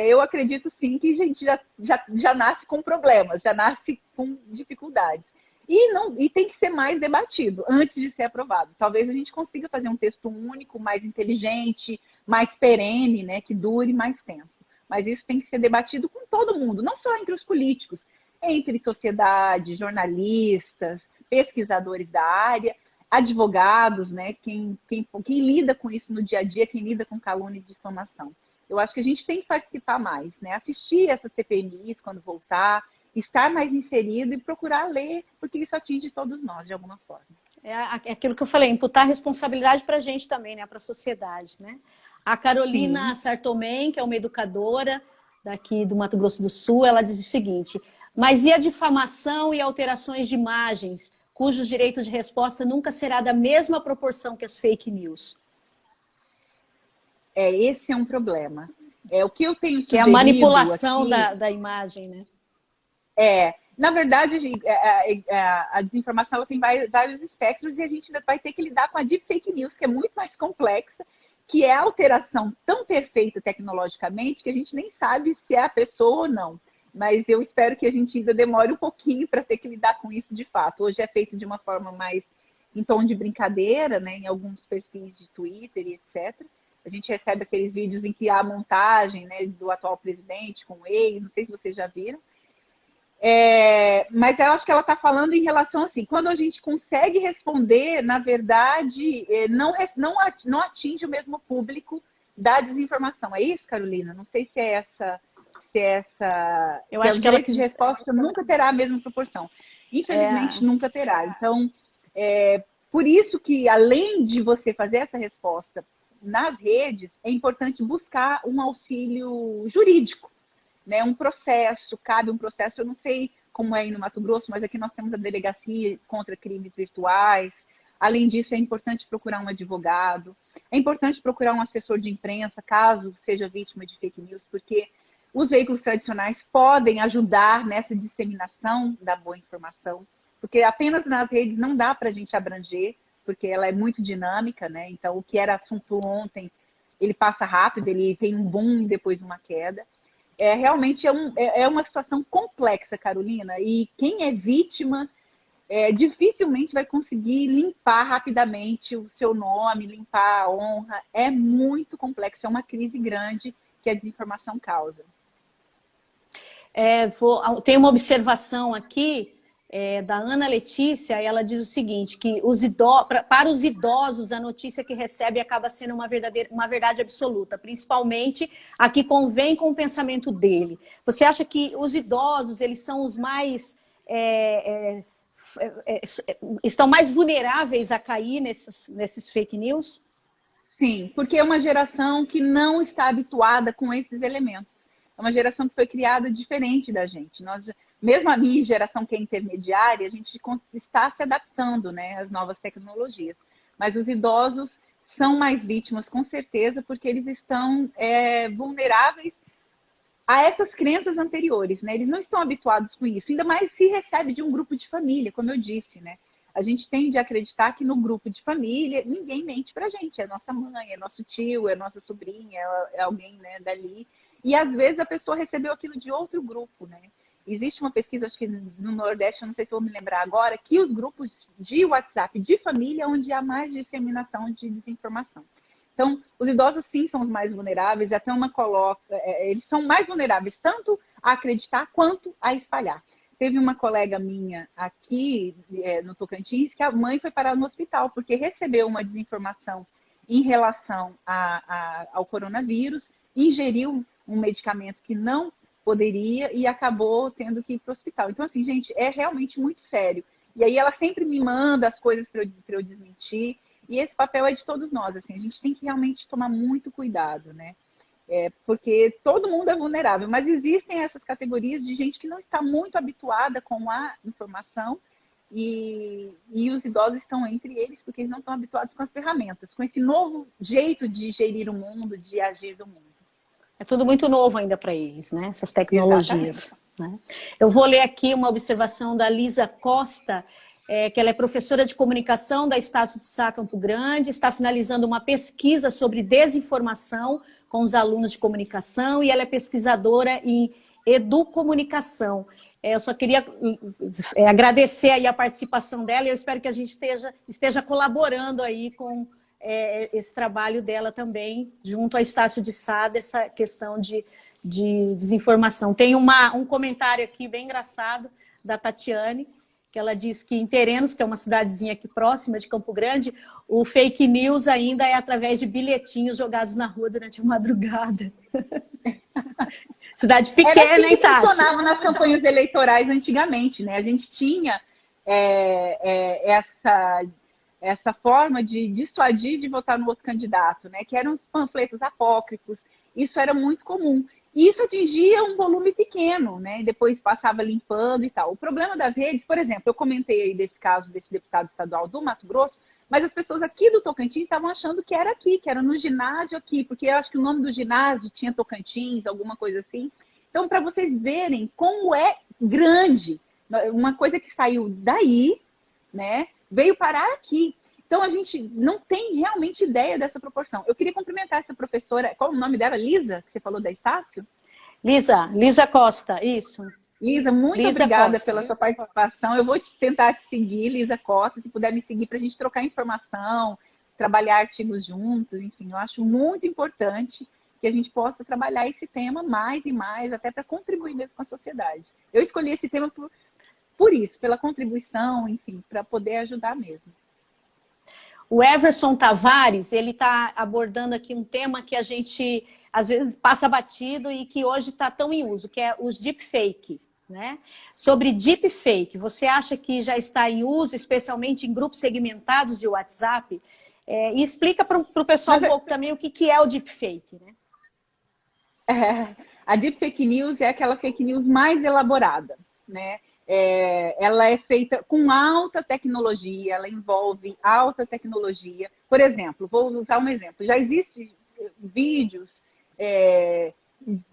Speaker 3: eu acredito sim que a gente já nasce com problemas, já nasce com dificuldades. E tem que ser mais debatido antes de ser aprovado. Talvez a gente consiga fazer um texto único, mais inteligente, mais perene, né, que dure mais tempo. Mas isso tem que ser debatido com todo mundo, não só entre os políticos, entre sociedade, jornalistas, pesquisadores da área, advogados, né, quem lida com isso no dia a dia, quem lida com calúnia e difamação. Eu acho que a gente tem que participar mais, né, assistir essas CPMIs quando voltar, estar mais inserido e procurar ler, porque isso atinge todos nós, de alguma forma.
Speaker 2: É aquilo que eu falei, imputar responsabilidade para a gente também, né? Para a sociedade, né? A Carolina Sartomen, que é uma educadora daqui do Mato Grosso do Sul, ela diz o seguinte: mas e a difamação e alterações de imagens, cujos direitos de resposta nunca será da mesma proporção que as fake news?
Speaker 3: Esse é um problema. O que eu tenho sugerido...
Speaker 2: Que é a manipulação da imagem, né?
Speaker 3: Na verdade, a desinformação ela tem vários espectros e a gente vai ter que lidar com a deep fake news, que é muito mais complexa, que é a alteração tão perfeita tecnologicamente que a gente nem sabe se é a pessoa ou não. Mas eu espero que a gente ainda demore um pouquinho para ter que lidar com isso de fato. Hoje é feito de uma forma mais em tom de brincadeira, né, em alguns perfis de Twitter e etc. A gente recebe aqueles vídeos em que há a montagem, né, do atual presidente com o ex, não sei se vocês já viram. Mas eu acho que ela está falando em relação assim, quando a gente consegue responder, na verdade, não atinge o mesmo público da desinformação. É isso, Carolina? Não sei se é essa...
Speaker 2: Eu acho que ela
Speaker 3: de resposta nunca terá a mesma proporção. Infelizmente, nunca terá. Então, por isso que, além de você fazer essa resposta nas redes, é importante buscar um auxílio jurídico. Né, cabe um processo, eu não sei como é aí no Mato Grosso, mas aqui nós temos a delegacia contra crimes virtuais. Além disso, é importante procurar um advogado, é importante procurar um assessor de imprensa, caso seja vítima de fake news, porque os veículos tradicionais podem ajudar nessa disseminação da boa informação, porque apenas nas redes não dá para a gente abranger, porque ela é muito dinâmica, né? Então, o que era assunto ontem, ele passa rápido, ele tem um boom e depois uma queda. Realmente é uma situação complexa, Carolina, e quem é vítima dificilmente vai conseguir limpar rapidamente o seu nome, limpar a honra. É muito complexo, é uma crise grande que a desinformação causa.
Speaker 2: Tem uma observação aqui da Ana Letícia, ela diz o seguinte, que para os idosos a notícia que recebe acaba sendo uma verdade absoluta, principalmente a que convém com o pensamento dele. Você acha que os idosos, eles são os mais... estão mais vulneráveis a cair nesses fake news?
Speaker 3: Sim, porque é uma geração que não está habituada com esses elementos. É uma geração que foi criada diferente da gente. Mesmo a minha geração que é intermediária, a gente está se adaptando, né, às novas tecnologias. Mas os idosos são mais vítimas, com certeza, porque eles estão vulneráveis a essas crenças anteriores, né? Eles não estão habituados com isso, ainda mais se recebe de um grupo de família, como eu disse, né? A gente tende a acreditar que no grupo de família ninguém mente pra gente. É nossa mãe, é nosso tio, é nossa sobrinha, é alguém, né, dali. E às vezes a pessoa recebeu aquilo de outro grupo, né? Existe uma pesquisa, acho que no Nordeste, eu não sei se vou me lembrar agora, que os grupos de WhatsApp de família é onde há mais disseminação de desinformação. Então, os idosos sim são os mais vulneráveis, até eles são mais vulneráveis tanto a acreditar quanto a espalhar. Teve uma colega minha aqui no Tocantins que a mãe foi parar no hospital porque recebeu uma desinformação em relação ao coronavírus, ingeriu um medicamento que não poderia e acabou tendo que ir para o hospital. Então, assim, gente, é realmente muito sério. E aí ela sempre me manda as coisas para eu desmentir. E esse papel é de todos nós, assim, a gente tem que realmente tomar muito cuidado, né? Porque todo mundo é vulnerável, mas existem essas categorias de gente que não está muito habituada com a informação e os idosos estão entre eles porque eles não estão habituados com as ferramentas, com esse novo jeito de gerir o mundo, de agir do mundo.
Speaker 2: É tudo muito novo ainda para eles, né? Essas tecnologias. Né? Eu vou ler aqui uma observação da Lisa Costa, que ela é professora de comunicação da Estácio de Sá, Campo Grande, está finalizando uma pesquisa sobre desinformação com os alunos de comunicação e ela é pesquisadora em educomunicação. Eu só queria agradecer aí a participação dela e eu espero que a gente esteja colaborando aí com esse trabalho dela também, junto à Estácio de Sá, dessa questão de desinformação. Tem um comentário aqui bem engraçado da Tatiane, que ela diz que em Terenos, que é uma cidadezinha aqui próxima de Campo Grande, o fake news ainda é através de bilhetinhos jogados na rua durante a madrugada. Cidade pequena, assim, hein, Tati?
Speaker 3: Funcionava nas campanhas eleitorais antigamente, né? A gente tinha essa forma de dissuadir de votar no outro candidato, né? Que eram os panfletos apócrifos. Isso era muito comum. E isso atingia um volume pequeno, né? Depois passava limpando e tal. O problema das redes, por exemplo, eu comentei aí desse caso desse deputado estadual do Mato Grosso, mas as pessoas aqui do Tocantins estavam achando que era aqui, que era no ginásio aqui, porque eu acho que o nome do ginásio tinha Tocantins, alguma coisa assim. Então, para vocês verem como é grande, uma coisa que saiu daí, né, veio parar aqui. Então, a gente não tem realmente ideia dessa proporção. Eu queria cumprimentar essa professora, qual o nome dela? Lisa, que você falou da Estácio?
Speaker 2: Lisa Costa, isso.
Speaker 3: Lisa, muito obrigada pela sua participação. Eu vou tentar te seguir, Lisa Costa, se puder me seguir para a gente trocar informação, trabalhar artigos juntos, enfim, eu acho muito importante que a gente possa trabalhar esse tema mais e mais, até para contribuir mesmo com a sociedade. Eu escolhi esse tema por isso, pela contribuição, enfim, para poder ajudar mesmo.
Speaker 2: O Everson Tavares, ele está abordando aqui um tema que a gente, às vezes, passa batido e que hoje está tão em uso, que é os deepfake, né? Sobre deepfake, você acha que já está em uso, especialmente em grupos segmentados de WhatsApp? E explica para o pessoal um pouco também o que é o deepfake, né?
Speaker 3: A deepfake news é aquela fake news mais elaborada, né? Ela é feita com alta tecnologia, ela envolve alta tecnologia. Por exemplo, vou usar um exemplo. Já existem vídeos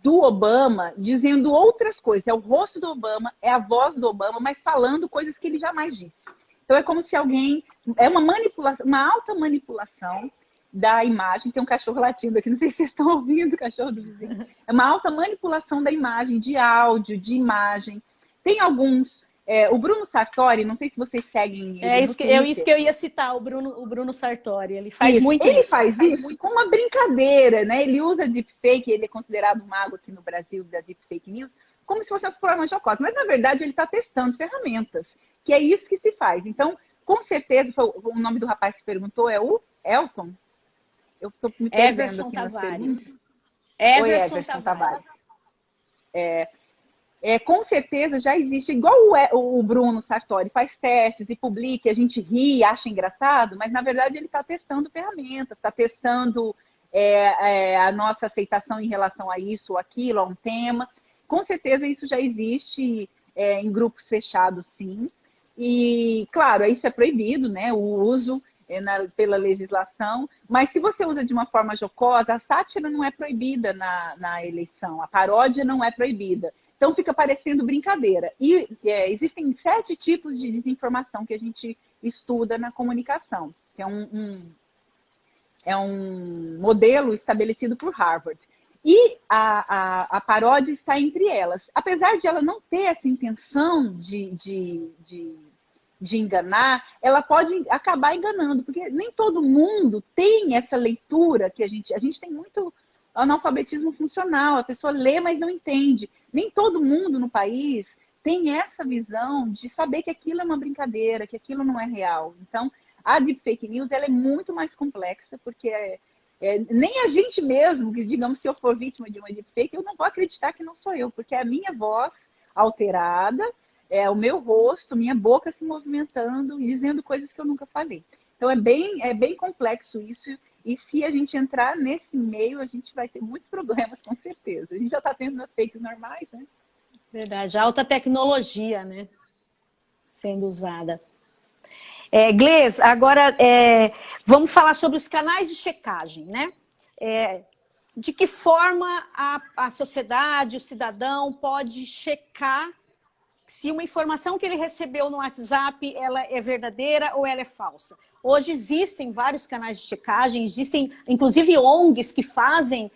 Speaker 3: do Obama dizendo outras coisas. É o rosto do Obama, é a voz do Obama, mas falando coisas que ele jamais disse. Então é como se alguém... É uma manipulação, uma alta manipulação da imagem. Tem um cachorro latindo aqui, não sei se vocês estão ouvindo o cachorro do vizinho. É uma alta manipulação da imagem, de áudio, de imagem. Tem alguns... o Bruno Sartori, não sei se vocês seguem ele.
Speaker 2: Isso que eu ia citar, o Bruno Sartori. Ele faz muito isso.
Speaker 3: Ele faz isso com uma brincadeira, né? Ele usa deepfake, ele é considerado um mago aqui no Brasil da deepfake news, como se fosse uma forma jocosa. Mas, na verdade, ele está testando ferramentas, que é isso que se faz. Então, com certeza, o nome do rapaz que perguntou é o Elton? Eu estou me perdendo
Speaker 2: Everson
Speaker 3: aqui nas
Speaker 2: Tavares.
Speaker 3: perguntas. Oi,
Speaker 2: Everson
Speaker 3: Everson
Speaker 2: Tavares.
Speaker 3: Com certeza já existe, igual o Bruno Sartori faz testes e publica, a gente ri, acha engraçado, mas na verdade ele está testando ferramentas, está testando a nossa aceitação em relação a isso ou aquilo, a um tema. Com certeza isso já existe em grupos fechados, sim. E, claro, isso é proibido, né? O uso pela legislação. Mas se você usa de uma forma jocosa, a sátira não é proibida na eleição. A paródia não é proibida. Então, fica parecendo brincadeira. E existem 7 tipos de desinformação que a gente estuda na comunicação. Que é um modelo estabelecido por Harvard. E a paródia está entre elas. Apesar de ela não ter essa intenção de enganar, ela pode acabar enganando, porque nem todo mundo tem essa leitura que a gente tem muito analfabetismo funcional, a pessoa lê, mas não entende. Nem todo mundo no país tem essa visão de saber que aquilo é uma brincadeira, que aquilo não é real. Então, a de fake news ela é muito mais complexa, porque nem a gente mesmo, que digamos, se eu for vítima de uma deepfake, eu não vou acreditar que não sou eu, porque é a minha voz alterada, é o meu rosto, minha boca se movimentando, dizendo coisas que eu nunca falei. Então é bem complexo isso, e se a gente entrar nesse meio, a gente vai ter muitos problemas, com certeza. A gente já está tendo nas fakes normais, né?
Speaker 2: Verdade, alta tecnologia, né? Sendo usada. Gleice, agora vamos falar sobre os canais de checagem, né? De que forma a sociedade, o cidadão pode checar se uma informação que ele recebeu no WhatsApp ela é verdadeira ou ela é falsa? Hoje existem vários canais de checagem, existem inclusive ONGs que fazem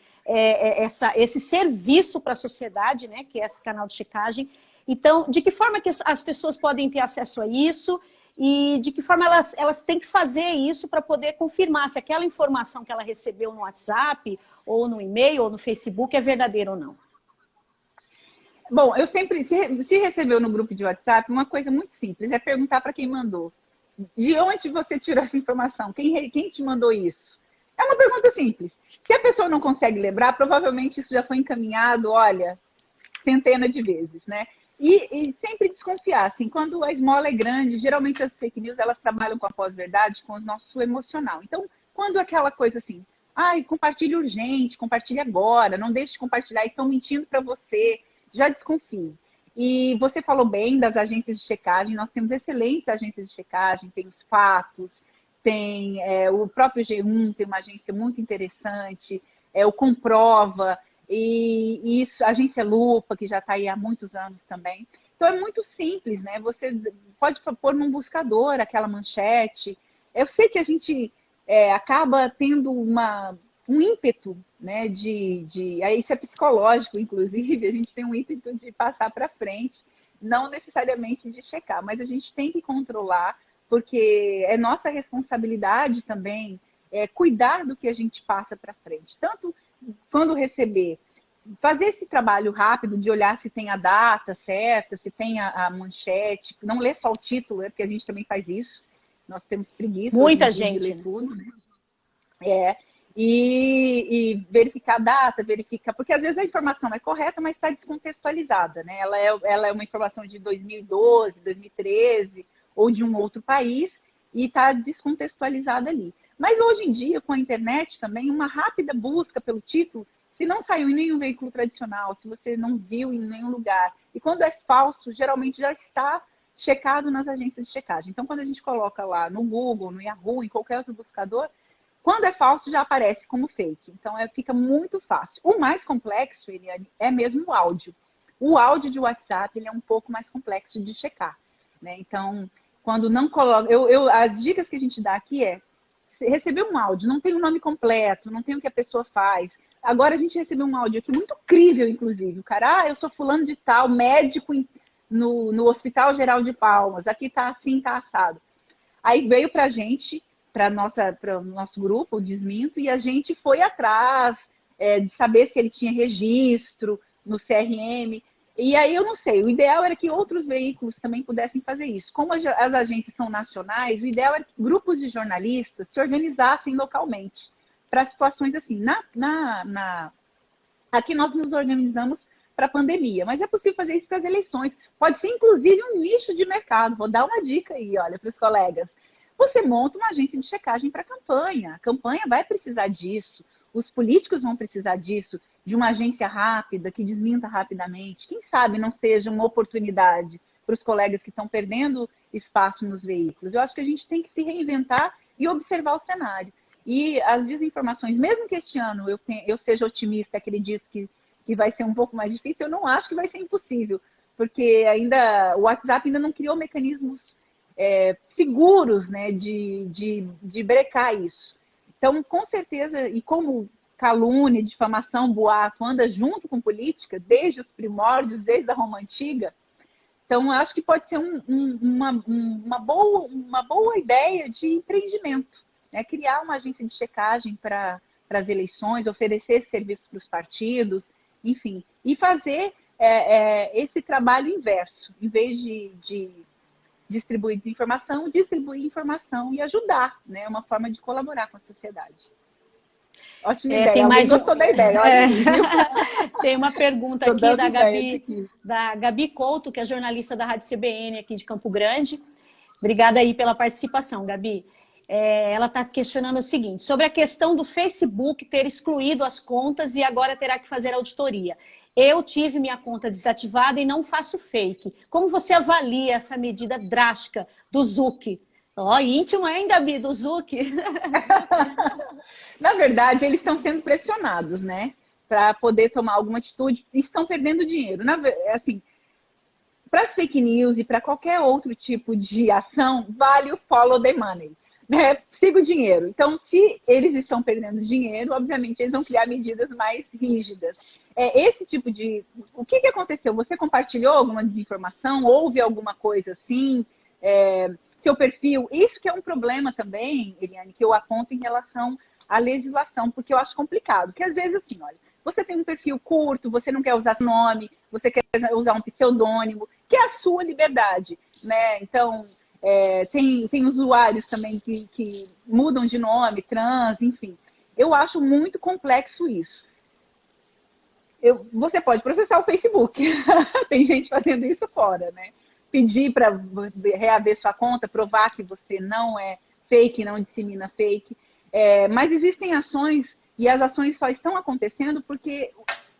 Speaker 2: esse serviço para a sociedade, né? Que é esse canal de checagem. Então, de que forma que as pessoas podem ter acesso a isso? E de que forma elas têm que fazer isso para poder confirmar se aquela informação que ela recebeu no WhatsApp, ou no e-mail, ou no Facebook é verdadeira ou não?
Speaker 3: Bom, eu sempre, se recebeu no grupo de WhatsApp, uma coisa muito simples, é perguntar para quem mandou. De onde você tirou essa informação? Quem te mandou isso? É uma pergunta simples. Se a pessoa não consegue lembrar, provavelmente isso já foi encaminhado, olha, centenas de vezes, né? E sempre desconfiar, assim, quando a esmola é grande, geralmente as fake news, elas trabalham com a pós-verdade, com o nosso emocional. Então, quando aquela coisa assim, compartilhe urgente, compartilhe agora, não deixe de compartilhar, estão mentindo para você, já desconfie. E você falou bem das agências de checagem, nós temos excelentes agências de checagem, tem os Fatos, tem o próprio G1, tem uma agência muito interessante, o Comprova, e isso, a agência Lupa, que já está aí há muitos anos também. Então é muito simples, né? Você pode pôr num buscador aquela manchete. Eu sei que a gente acaba tendo um ímpeto, né? Isso é psicológico, inclusive, a gente tem um ímpeto de passar para frente, não necessariamente de checar, mas a gente tem que controlar, porque é nossa responsabilidade também cuidar do que a gente passa para frente. Tanto quando receber, fazer esse trabalho rápido de olhar se tem a data certa, se tem a manchete, não ler só o título, porque a gente também faz isso. Nós temos preguiça
Speaker 2: Muita gente
Speaker 3: de ler tudo, né? E verificar a data, porque às vezes a informação é correta, mas está descontextualizada, né? Ela é uma informação de 2012, 2013, ou de um outro país, e está descontextualizada ali. Mas hoje em dia, com a internet também, uma rápida busca pelo título, se não saiu em nenhum veículo tradicional, se você não viu em nenhum lugar, e quando é falso, geralmente já está checado nas agências de checagem. Então, quando a gente coloca lá no Google, no Yahoo, em qualquer outro buscador, quando é falso, já aparece como fake. Então, fica muito fácil. O mais complexo, Eliane, é mesmo o áudio. O áudio de WhatsApp, ele é um pouco mais complexo de checar, né? Então, quando não coloca... as dicas que a gente dá aqui recebeu um áudio, não tem o nome completo, não tem o que a pessoa faz. Agora a gente recebeu um áudio aqui muito incrível, inclusive. O cara, eu sou fulano de tal, médico no Hospital Geral de Palmas, aqui tá assim, tá assado. Aí veio pra gente, para o nosso grupo, o Desminto, e a gente foi atrás de saber se ele tinha registro no CRM. E aí eu não sei, o ideal era que outros veículos também pudessem fazer isso. Como as agências são nacionais, o ideal era que grupos de jornalistas se organizassem localmente para situações assim. Aqui nós nos organizamos para a pandemia, mas é possível fazer isso para as eleições. Pode ser, inclusive, um nicho de mercado. Vou dar uma dica aí, olha, para os colegas. Você monta uma agência de checagem para a campanha. A campanha vai precisar disso. Os políticos vão precisar disso, de uma agência rápida, que desminta rapidamente. Quem sabe não seja uma oportunidade para os colegas que estão perdendo espaço nos veículos. Eu acho que a gente tem que se reinventar e observar o cenário. E as desinformações, mesmo que este ano eu seja otimista, acredito que vai ser um pouco mais difícil, eu não acho que vai ser impossível, porque ainda o WhatsApp ainda não criou mecanismos seguros, né, de brecar isso. Então, com certeza, e como calúnia, difamação, boato anda junto com política, desde os primórdios, desde a Roma Antiga, então acho que pode ser uma boa ideia de empreendimento, né? Criar uma agência de checagem para as eleições, oferecer esse serviço para os partidos, enfim, e fazer esse trabalho inverso, em vez de distribuir desinformação, distribuir informação e ajudar, né? Uma forma de colaborar com a sociedade. Ótima ideia.
Speaker 2: Tem mais
Speaker 3: gostou da ideia, olha aí, viu?
Speaker 2: Tem uma pergunta aqui da Gabi Couto, que é jornalista da Rádio CBN aqui de Campo Grande. Obrigada aí pela participação, Gabi. Ela está questionando o seguinte, sobre a questão do Facebook ter excluído as contas e agora terá que fazer auditoria. Eu tive minha conta desativada e não faço fake. Como você avalia essa medida drástica do Zuck? Íntimo, hein, Gabi, do Zuck?
Speaker 3: Na verdade, eles estão sendo pressionados, né? Para poder tomar alguma atitude e estão perdendo dinheiro. Assim, para as fake news e para qualquer outro tipo de ação, vale o follow the money. Né? Siga o dinheiro. Então, se eles estão perdendo dinheiro, obviamente eles vão criar medidas mais rígidas. Esse tipo de... O que aconteceu? Você compartilhou alguma desinformação? Houve alguma coisa assim? Seu perfil? Isso que é um problema também, Eliane, que eu aponto em relação à legislação, porque eu acho complicado. Porque às vezes, assim, olha, você tem um perfil curto, você não quer usar seu nome, você quer usar um pseudônimo, que é a sua liberdade, né? Então... tem usuários também que mudam de nome, trans, enfim. Eu acho muito complexo isso. Você pode processar o Facebook. Tem gente fazendo isso fora, né? Pedir para reaver sua conta, provar que você não é fake, não dissemina fake. Mas existem ações, e as ações só estão acontecendo porque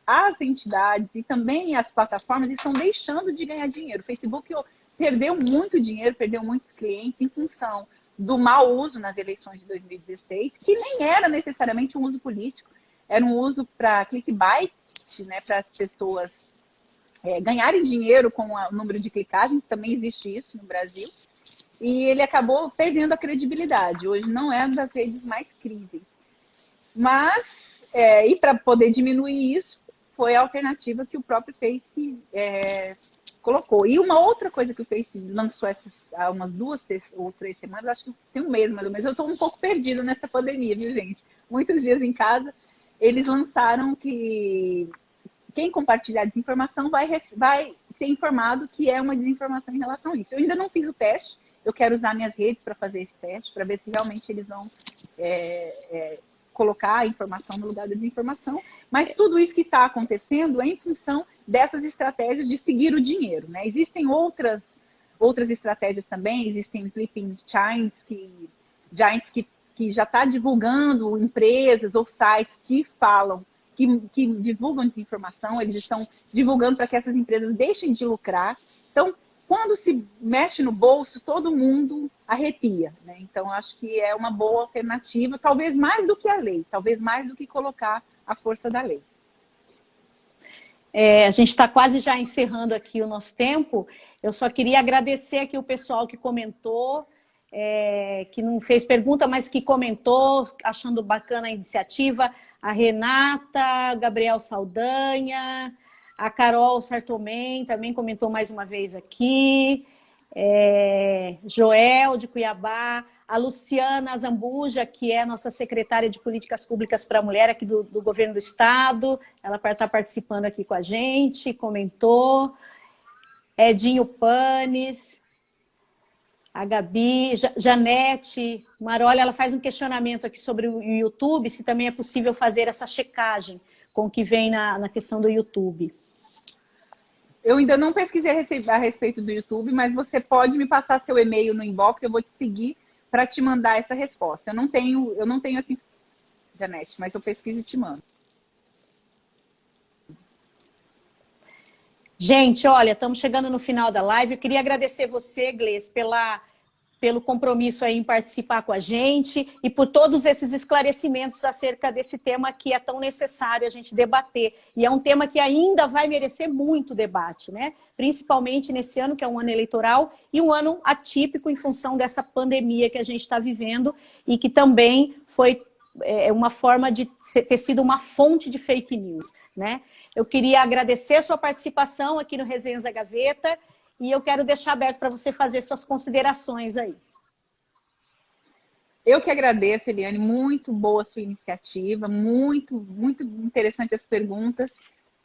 Speaker 3: as entidades e também as plataformas estão deixando de ganhar dinheiro. O Facebook perdeu muito dinheiro, perdeu muitos clientes em função do mau uso nas eleições de 2016, que nem era necessariamente um uso político, era um uso para clickbait, né, para as pessoas ganharem dinheiro com o número de clicagens, também existe isso no Brasil, e ele acabou perdendo a credibilidade. Hoje não é uma das redes mais críveis. Mas, e para poder diminuir isso, foi a alternativa que o próprio Face colocou. E uma outra coisa que o Face lançou há umas 2 ou 3 semanas, acho que tem um mês mais ou menos, eu estou um pouco perdido nessa pandemia, viu, gente? Muitos dias em casa, eles lançaram que quem compartilhar desinformação vai ser informado que é uma desinformação em relação a isso. Eu ainda não fiz o teste, eu quero usar minhas redes para fazer esse teste, para ver se realmente eles vão colocar a informação no lugar da desinformação, mas tudo isso que está acontecendo é em função dessas estratégias de seguir o dinheiro, né? Existem outras estratégias também, existem Sleeping Giants que já está divulgando empresas ou sites que falam, que divulgam desinformação, eles estão divulgando para que essas empresas deixem de lucrar. Então, quando se mexe no bolso, todo mundo arrepia, né? Então, acho que é uma boa alternativa, talvez mais do que a lei, talvez mais do que colocar a força da lei.
Speaker 2: A gente está quase já encerrando aqui o nosso tempo. Eu só queria agradecer aqui o pessoal que comentou, que não fez pergunta, mas que comentou, achando bacana a iniciativa. A Renata, Gabriel Saldanha, a Carol Sartomen também comentou mais uma vez aqui. Joel, de Cuiabá, a Luciana Zambuja, que é nossa secretária de Políticas Públicas para a Mulher aqui do Governo do Estado, ela está participando aqui com a gente, comentou, Edinho Panes, a Gabi, Janete Marolha, ela faz um questionamento aqui sobre o YouTube, se também é possível fazer essa checagem com o que vem na questão do YouTube.
Speaker 3: Eu ainda não pesquisei a respeito do YouTube, mas você pode me passar seu e-mail no inbox, eu vou te seguir para te mandar essa resposta. Eu não tenho assim, Janete, mas eu pesquiso e te mando.
Speaker 2: Gente, olha, estamos chegando no final da live. Eu queria agradecer você, Gleice, pelo compromisso aí em participar com a gente e por todos esses esclarecimentos acerca desse tema que é tão necessário a gente debater. E é um tema que ainda vai merecer muito debate, né? Principalmente nesse ano, que é um ano eleitoral, e um ano atípico em função dessa pandemia que a gente está vivendo e que também foi uma forma de ter sido uma fonte de fake news, né? Eu queria agradecer a sua participação aqui no Resenhas da Gaveta e eu quero deixar aberto para você fazer suas considerações aí.
Speaker 3: Eu que agradeço, Eliane, muito boa a sua iniciativa, muito interessante as perguntas.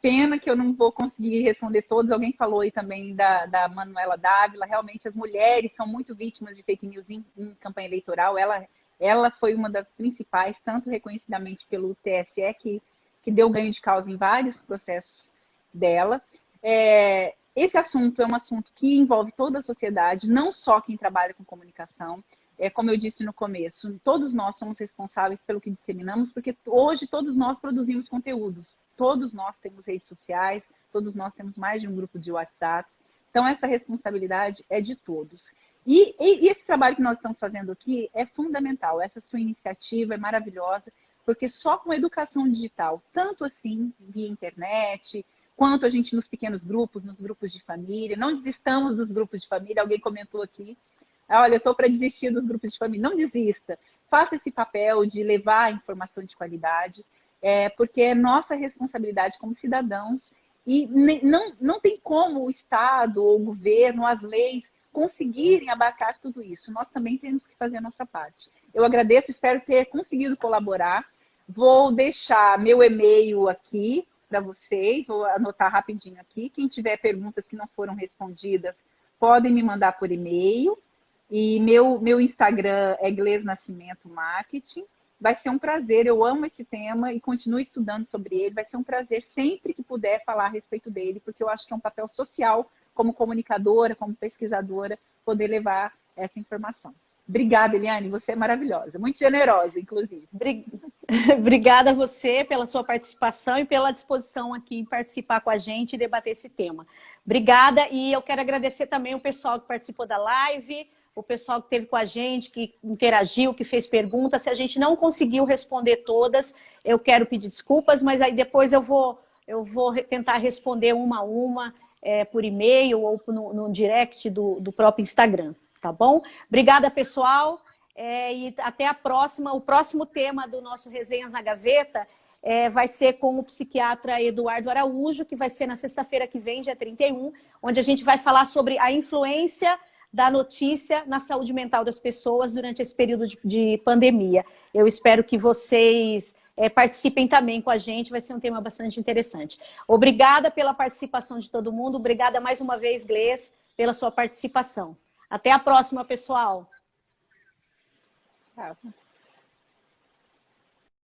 Speaker 3: Pena que eu não vou conseguir responder todas. Alguém falou aí também da Manuela Dávila. Realmente as mulheres são muito vítimas de fake news em campanha eleitoral. Ela foi uma das principais, tanto reconhecidamente pelo TSE, que deu ganho de causa em vários processos dela. Esse assunto é um assunto que envolve toda a sociedade, não só quem trabalha com comunicação. Como eu disse no começo, todos nós somos responsáveis pelo que disseminamos, porque hoje todos nós produzimos conteúdos. Todos nós temos redes sociais, todos nós temos mais de um grupo de WhatsApp. Então, essa responsabilidade é de todos. E esse trabalho que nós estamos fazendo aqui é fundamental. Essa sua iniciativa é maravilhosa, porque só com educação digital, tanto assim via internet, quanto a gente nos pequenos grupos, nos grupos de família. Não desistamos dos grupos de família. Alguém comentou aqui, olha, eu estou para desistir dos grupos de família. Não desista. Faça esse papel de levar a informação de qualidade, porque é nossa responsabilidade como cidadãos. E não tem como o Estado ou o governo, as leis, conseguirem abarcar tudo isso. Nós também temos que fazer a nossa parte. Eu agradeço, espero ter conseguido colaborar. Vou deixar meu e-mail aqui para vocês, vou anotar rapidinho aqui. Quem tiver perguntas que não foram respondidas, podem me mandar por e-mail. E meu Instagram é Gleice Nascimento Marketing. Vai ser um prazer, eu amo esse tema e continuo estudando sobre ele. Vai ser um prazer sempre que puder falar a respeito dele, porque eu acho que é um papel social, como comunicadora, como pesquisadora, poder levar essa informação. Obrigada, Eliane, você é maravilhosa, muito generosa, inclusive.
Speaker 2: Obrigada a você pela sua participação e pela disposição aqui em participar com a gente e debater esse tema. Obrigada, e eu quero agradecer também o pessoal que participou da live, o pessoal que esteve com a gente, que interagiu, que fez perguntas. Se a gente não conseguiu responder todas, eu quero pedir desculpas, mas aí depois eu vou tentar responder uma a uma, por e-mail ou no direct do próprio Instagram. Tá bom? Obrigada, pessoal. E até a próxima. O próximo tema do nosso Resenhas na Gaveta vai ser com o psiquiatra Eduardo Araújo, que vai ser na sexta-feira que vem, dia 31, onde a gente vai falar sobre a influência da notícia na saúde mental das pessoas durante esse período de pandemia. Eu espero que vocês participem também com a gente, vai ser um tema bastante interessante. Obrigada pela participação de todo mundo. Obrigada mais uma vez, Gleice, pela sua participação. Até a próxima, pessoal.
Speaker 3: Tchau.